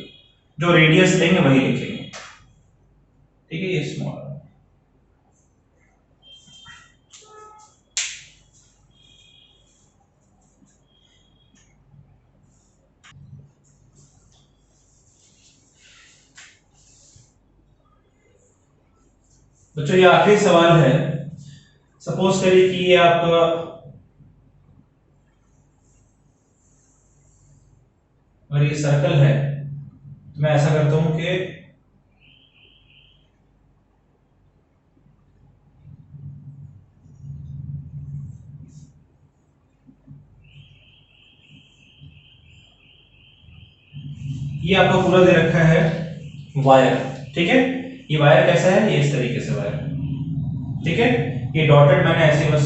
[SPEAKER 1] जो रेडियस लेंगे वही लिखेंगे, ठीक है, ये स्मॉल r। बच्चों ये आखिरी सवाल है। सपोज करिए कि ये आपका अगर ये सर्कल है, तो मैं ऐसा करता हूं कि ये आपका पूरा दे रखा है वायर, ठीक है, ये वायर कैसा है, ये इस तरीके से वायर, ठीक है, ये डॉटेड मैंने ऐसे बस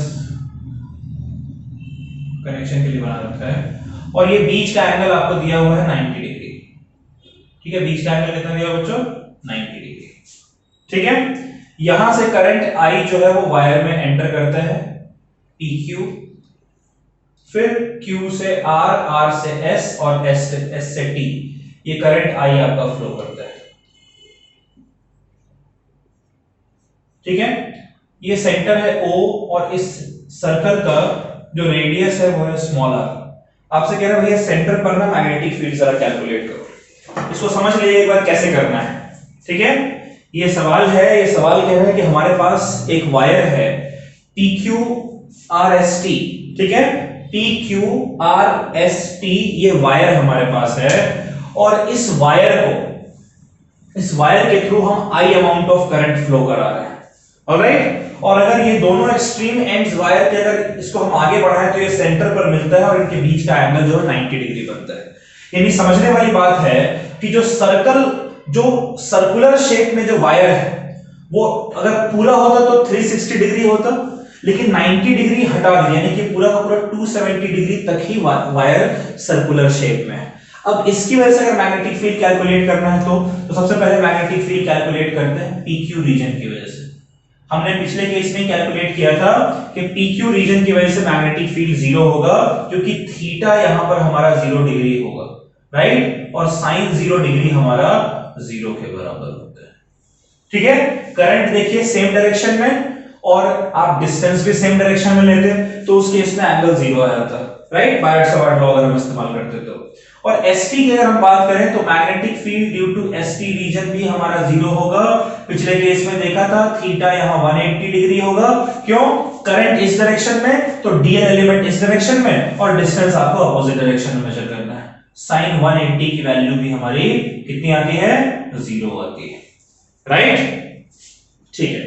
[SPEAKER 1] कनेक्शन के लिए बना रखा है, और ये बीच का एंगल आपको दिया हुआ है 90 डिग्री, ठीक है, बीच का एंगल कितना दिया बच्चों, 90 डिग्री, ठीक है। यहां से करंट I जो है वो वायर में एंटर करता है, PQ, फिर Q से R, R से S और S से T, ये करंट I आपका फ्लो करता है, ठीक है। ये सेंटर है O, और इस सर्कल का जो रेडियस है वो है स्मॉल r। आपसे कह रहा है भैया सेंटर पर ना मैग्नेटिक फील्ड जरा कैलकुलेट करो। इसको समझ लीजिए एक बार कैसे करना है, ठीक है। ये सवाल है, ये सवाल कह रहा है कि हमारे पास एक वायर है PQRST, ठीक है, PQRST ये वायर हमारे पास है, और इस वायर के थ्रू हम I amount of current flow करा रहे हैं, ऑलराइट। और अगर ये दोनों एक्सट्रीम एंड्स वायर के अगर इसको हम आगे बढ़ाएं तो ये सेंटर पर मिलता है, और इनके बीच का एंगल जो है 90 डिग्री बनता है। यानी समझने वाली बात है कि जो सर्कुलर शेप में जो वायर है वो अगर पूरा होता तो 360 डिग्री होता, लेकिन 90 डिग्री हटा दिया, यानी कि पूरा का पूरा 270 डिग्री तक ही वायर सर्कुलर शेप में है। अब इसकी वजह से अगर मैग्नेटिक फील्ड कैलकुलेट करना है तो सबसे पहले मैग्नेटिक फील्ड कैलकुलेट करते हैं पीक्यू रीजन की वजह से। हमने पिछले केस में कैलकुलेट किया था कि पीक्यू रीजन की वजह से मैग्नेटिक फील्ड 0 होगा, क्योंकि थीटा यहां पर हमारा 0 डिग्री होगा, राइट, और साइन 0 डिग्री हमारा 0 के बराबर होता है। ठीक है, करंट देखिए सेम डायरेक्शन में और आप डिस्टेंस भी सेम डायरेक्शन में लेते तो उस केस में एंगल 0 आ जाता, राइट, बायट-सावर्ट लॉ अगर हम इस्तेमाल करते तो। और एसटी की अगर हम बात करें तो magnetic field due to ST region भी हमारा 0 होगा। पिछले केस में देखा था थीटा यहां 180 डिग्री होगा, क्यों, करंट इस डायरेक्शन में तो डीएल एलिमेंट इस डायरेक्शन में और डिस्टेंस आपको अपोजिट डायरेक्शन में मेजर करना है। साइन 180 की वैल्यू भी हमारी कितनी आती है, 0 आती है, राइट। ठीक है,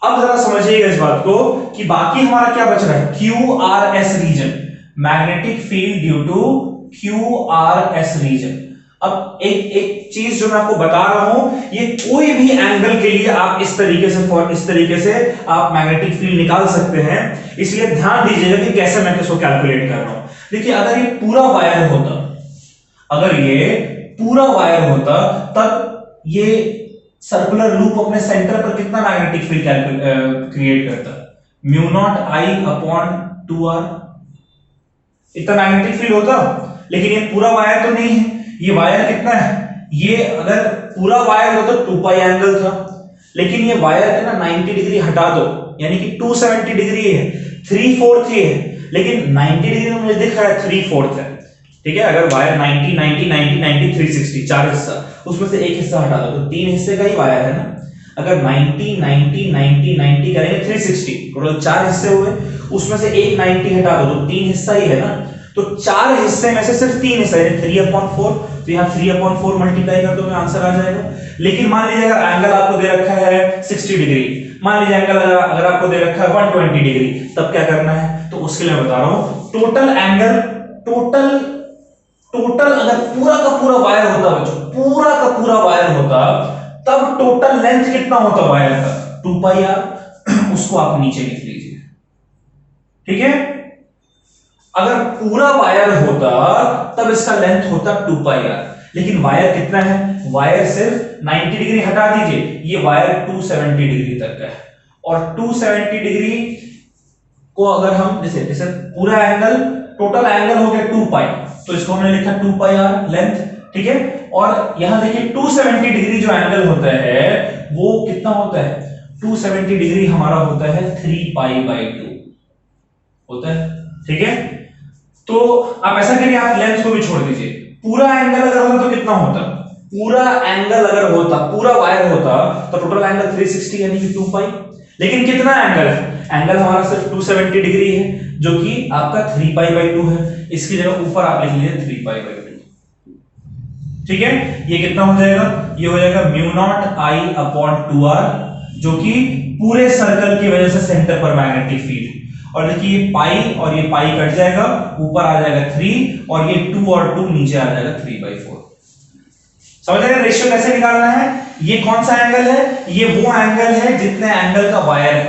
[SPEAKER 1] अब जरा समझिएगा इस बात को कि बाकी हमारा क्या बच रहा है, Q R S region, magnetic field due to Q R S region. अब एक चीज जो मैं आपको बता रहा हूं, ये कोई भी एंगल के लिए आप इस तरीके से आप मैग्नेटिक फील्ड निकाल सकते हैं, इसलिए ध्यान दीजिएगा कि कैसे मैं इसको कैलकुलेट कर रहा हूं। देखिए अगर ये पूरा वायर होता, अगर ये पूरा वायर होता तब ये सर्कुलर लूप अपने सेंटर पर कितना मैग्नेटिक फील्ड क्रिएट करता, म्यू नॉट आई अपॉन 2r, इतना मैग्नेटिक फील्ड होता। लेकिन ये पूरा वायर तो नहीं है, ये वायर कितना है, ये अगर पूरा वायर होता तो 2 पाई एंगल था, लेकिन ये वायर है ना 90 डिग्री हटा दो, यानी कि 270 डिग्री है, 3/4 ही है, लेकिन 90 डिग्री में मुझे दिख रहा है 3/4 है। ठीक है, अगर वायर 90 90 90 90 360 चार हिस्सा, उसमें से एक हिस्सा हटा दो तो 3 हिस्से का ही वायर है ना। अगर 90 90 90 90 करेंगे 360, टोटल 4 हिस्से हुए, उसमें से एक 90 हटा दो तो 3 हिस्सा ही है ना। तो 4 हिस्से में से सिर्फ 3 हिस्सा है, 3/4, तो यहां 3/4 मल्टीप्लाई कर दो तो आंसर आ जाएगा। लेकिन मान लीजिए अगर एंगल आपको दे रखा है 60 डिग्री, मान लीजिए एंगल अगर आपको दे रखा है 120 डिग्री, तब क्या करना है, तो उसके लिए बता रहा हूं टोटल एंगल, टोटल अगर पूरा का पूरा वायर होता बच्चों, पूरा का पूरा वायर होता, तब टोटल लेंथ कितना होता वायर का, 2 पाई आर, उसको आप नीचे लिख लीजिए। ठीक है, अगर पूरा वायर होता तब इसका लेंथ होता 2 पाई आर, लेकिन वायर कितना है, वायर सिर्फ 90 डिग्री हटा दीजिए, ये वायर 270 डिग्री तक का है, और 270 डिग्री को अगर हम जैसे पूरा एंगल, टोटल एंगल हो गया 2 पाई, तो इसको हमने लिखा 2 पाई आर लेंथ। ठीक है, और यहां देखिए 270 डिग्री जो एंगल होता है वो कितना होता है, 270 डिग्री हमारा होता है 3 पाई बाई 2 होता है। ठीक है, तो आप ऐसा करिए, आप लेंथ को भी छोड़ दीजिए, पूरा एंगल अगर होता तो कितना होता, पूरा एंगल अगर होता, पूरा वायर होता तो टोटल एंगल 360 यानी कि 2 पाई, लेकिन कितना एंगल है, एंगल हमारा सिर्फ 270 डिग्री है, जो कि आपका 3 पाई बाई 2 है, इसकी जगह ऊपर आप लिख लीजिए 3 पाई बाई 2। ठीक है, ये कितना हो जाएगा, ये हो जाएगा म्यू नॉट आई अपॉन 2r, जो कि पूरे सर्कल की वजह से सेंटर पर मैग्नेटिक फील्ड, और देखिए ये पाई और ये पाई कट जाएगा, ऊपर आ जाएगा 3 और ये 2 और 2 नीचे आ जाएगा 3/4। समझ रहे हैं रेशियो कैसे निकालना है, ये कौन सा एंगल है, ये वो एंगल है जितने एंगल का वायर है।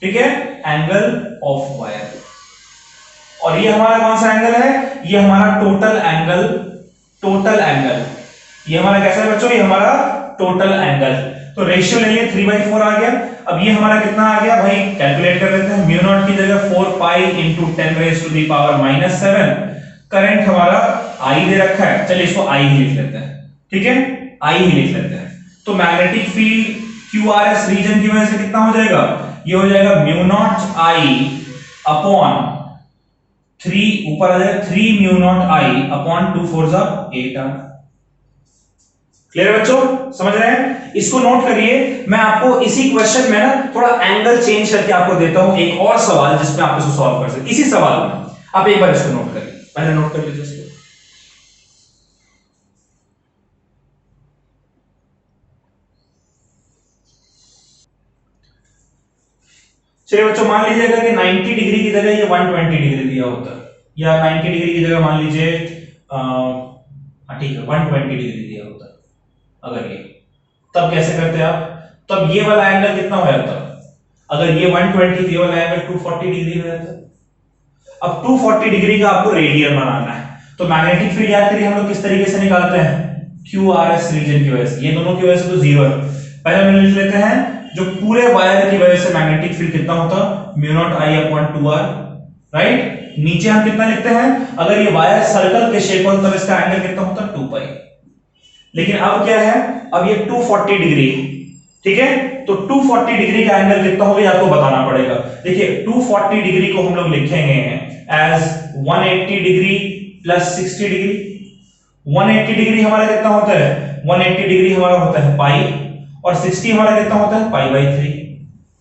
[SPEAKER 1] ठीक है, एंगल ऑफ वायर, और ये हमारा कौन सा एंगल है, ये हमारा टोटल एंगल, ये हमारा कैसा है बच्चों, ये हमारा टोटल एंगल। तो रेशियो लेंगे 3/4 आ गया। अब ये हमारा कितना आ गया भाई, कैलकुलेट कर लेते हैं, म्यू नॉट की जगह 4 पाई इंटू 10⁻⁻⁻⁷। करंट हमारा आई दे रखा है, चलिए इसको आई ही लिख लेते हैं। ठीक है, आई ही लिख लेते हैं। तो मैग्नेटिक फील्ड क्यूआरएस रीजन की वजह से कितना हो जाएगा, ये हो जाएगा म्यू नॉट आई अपॉन 3, ऊपर आ जाएगा 3 म्यू नॉट आई अपॉन 2 4 8r। क्लियर बच्चों, समझ रहे हैं, इसको नोट करिए। मैं आपको इसी क्वेश्चन में ना थोड़ा एंगल चेंज करके आपको देता हूं एक और सवाल जिसमें आप इसको सॉल्व कर सकते, इसी सवाल में आप एक बार इसको नोट करिए, पहले नोट कर लीजिए इसको। चलिए बच्चों, मान लीजिएगा कि 90 डिग्री की जगह ये 120 डिग्री दिया होता, या 90 डिग्री की जगह मान लीजिए ठीक है 120 डिग्री दिया होता, अगर ये, तब कैसे करते आप, तब ये वाला एंगल कितना हो जाता, अगर ये 120 थी वाला एंगल 240 डिग्री हो जाता। अब 240 डिग्री का आपको रेडियन बनाना है, तो मैग्नेटिक फील्ड याद करिए हम लोग किस तरीके से निकालते हैं, QRS रीजन की वजह से, ये दोनों की वजह से तो जीरो है। पहले हम लिख लेते हैं जो पूरे वायर की वजह से मैग्नेटिक फील्ड कितना होता, mu naught I upon 2R, right. नीचे हम कितना लिखते हैं, अगर ये वायर सर्कल के शेप हो तब इसका एंगल कितना होता, 2 पाई। लेकिन अब क्या है, अब ये 240 डिग्री, ठीक है, तो 240 डिग्री का एंगल कितना होगा आपको बताना पड़ेगा। देखिए 240 डिग्री को हम लोग लिखेंगे as 180 degree plus 60 degree. 180 degree हमारा कितना होता है, 180 डिग्री हमारा होता है पाई, और 60 हमारा कितना होता है पाई बाई 3।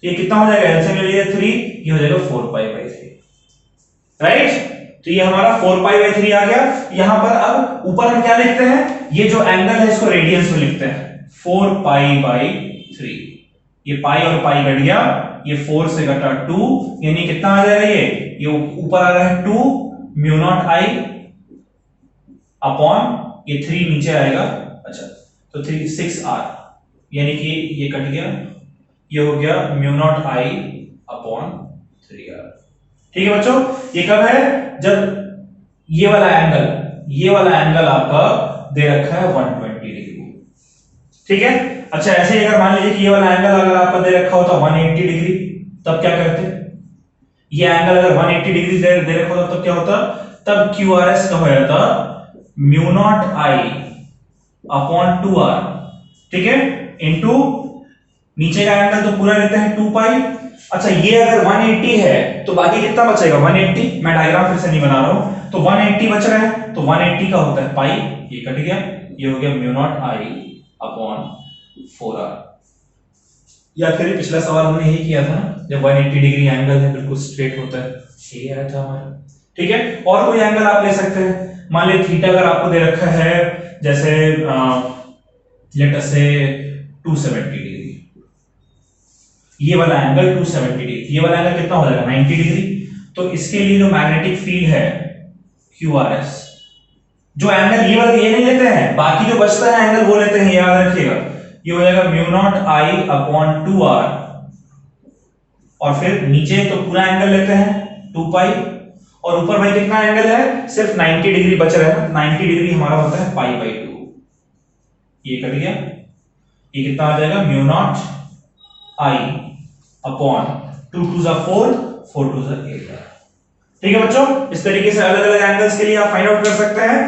[SPEAKER 1] ये कितना हो जाएगा, एलसीएम ले लीजिए 3, ये हो जाएगा 4 पाई बाई 3, राइट। तो ये हमारा 4 पाई बाई 3 आ गया। यहां पर अब ऊपर हम क्या लिखते हैं, ये जो एंगल है इसको रेडियंस में लिखते हैं, 4 पाई बाई 3। ये पाई और पाई घट गया, ये 4 से घटा 2, यानी कितना आ जाएगा, ये ऊपर आ रहा है 2 म्यू नॉट I अपॉन ये 3 नीचे आएगा, अच्छा तो 3 6R, यानी कि ये कट गया, ये हो गया mu naught I upon 3R। ठीक है बच्चों, ये कब है, जब ये वाला एंगल आपका दे रखा है 120 डिग्री, ठीक है। अच्छा ऐसे ही अगर मान लीजिए कि ये वाला एंगल अगर आपका दे रखा होता 180 डिग्री, तब क्या करते, ये एंगल अगर 180 डिग्री दे रखा होता तब क्या होता, तब QRS का हो जाता mu naught I upon 2R, ठीक है, इनटू नीचे का एंगल तो पूरा लेते हैं 2 पाई। अच्छा ये अगर 180 है तो बाकी कितना बचेगा, 180, मैं डायग्राम फिर से नहीं बना रहा हूं, तो 180 बच रहा है, तो 180 का होता है पाई, ये कट गया, ये हो गया mu naught I upon 4R। याद करिए पिछला सवाल हमने यही किया था ना, जब 180 डिग्री एंगल है बिल्कुल स्ट्रेट होता है, यही आया था हमारा, ठीक है। और कोई एंगल आप ले सकते हैं, मान लीजिए थीटा अगर आपको दे रखा है जैसे लेट अस से 270 डिग्री, ये वाला एंगल 270 डिग्री, ये वाला एंगल कितना हो जाएगा 90 डिग्री, तो इसके लिए जो मैग्नेटिक फील्ड है QRS, जो एंगल ये वाला ये नहीं लेते हैं, बाकी जो बचता है एंगल वो लेते हैं, याद रखिएगा, ये हो जाएगा mu naught I upon 2R, और फिर नीचे तो पूरा एंगल लेते हैं 2 पाई, और ऊपर भाई कितना एंगल है, सिर्फ 90 डिग्री बच रहा है, 90 डिग्री हमारा होता है पाई बाई 2, ये कट गया, ये कितना आ जाएगा म्यू नॉट I अपॉन 2 2 जा 4 4 2 जा 8। ठीक है बच्चों, इस तरीके से अलग अलग एंगल्स के लिए आप फाइंड आउट कर सकते हैं।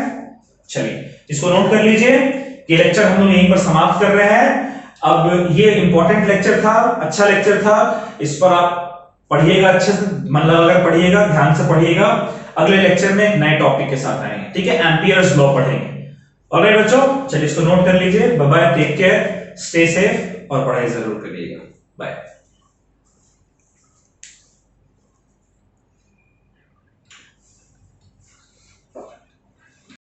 [SPEAKER 1] चलिए इसको नोट कर लीजिए, ये लेक्चर हम लोग यहीं पर समाप्त कर रहे हैं। अब ये इंपॉर्टेंट लेक्चर था, अच्छा लेक्चर था, इस पर आप पढ़िएगा, अच्छे से मन लगाकर पढ़िएगा, ध्यान से पढ़िएगा। अगले लेक्चर में एक नए टॉपिक के साथ आएंगे, ठीक है, एम्पियर्स लॉ पढ़ेंगे। ऑलराइट बच्चों, चलिए इसको नोट कर लीजिए। Bye bye, take care, stay safe और पढ़ाई जरूर करिएगा। बाय।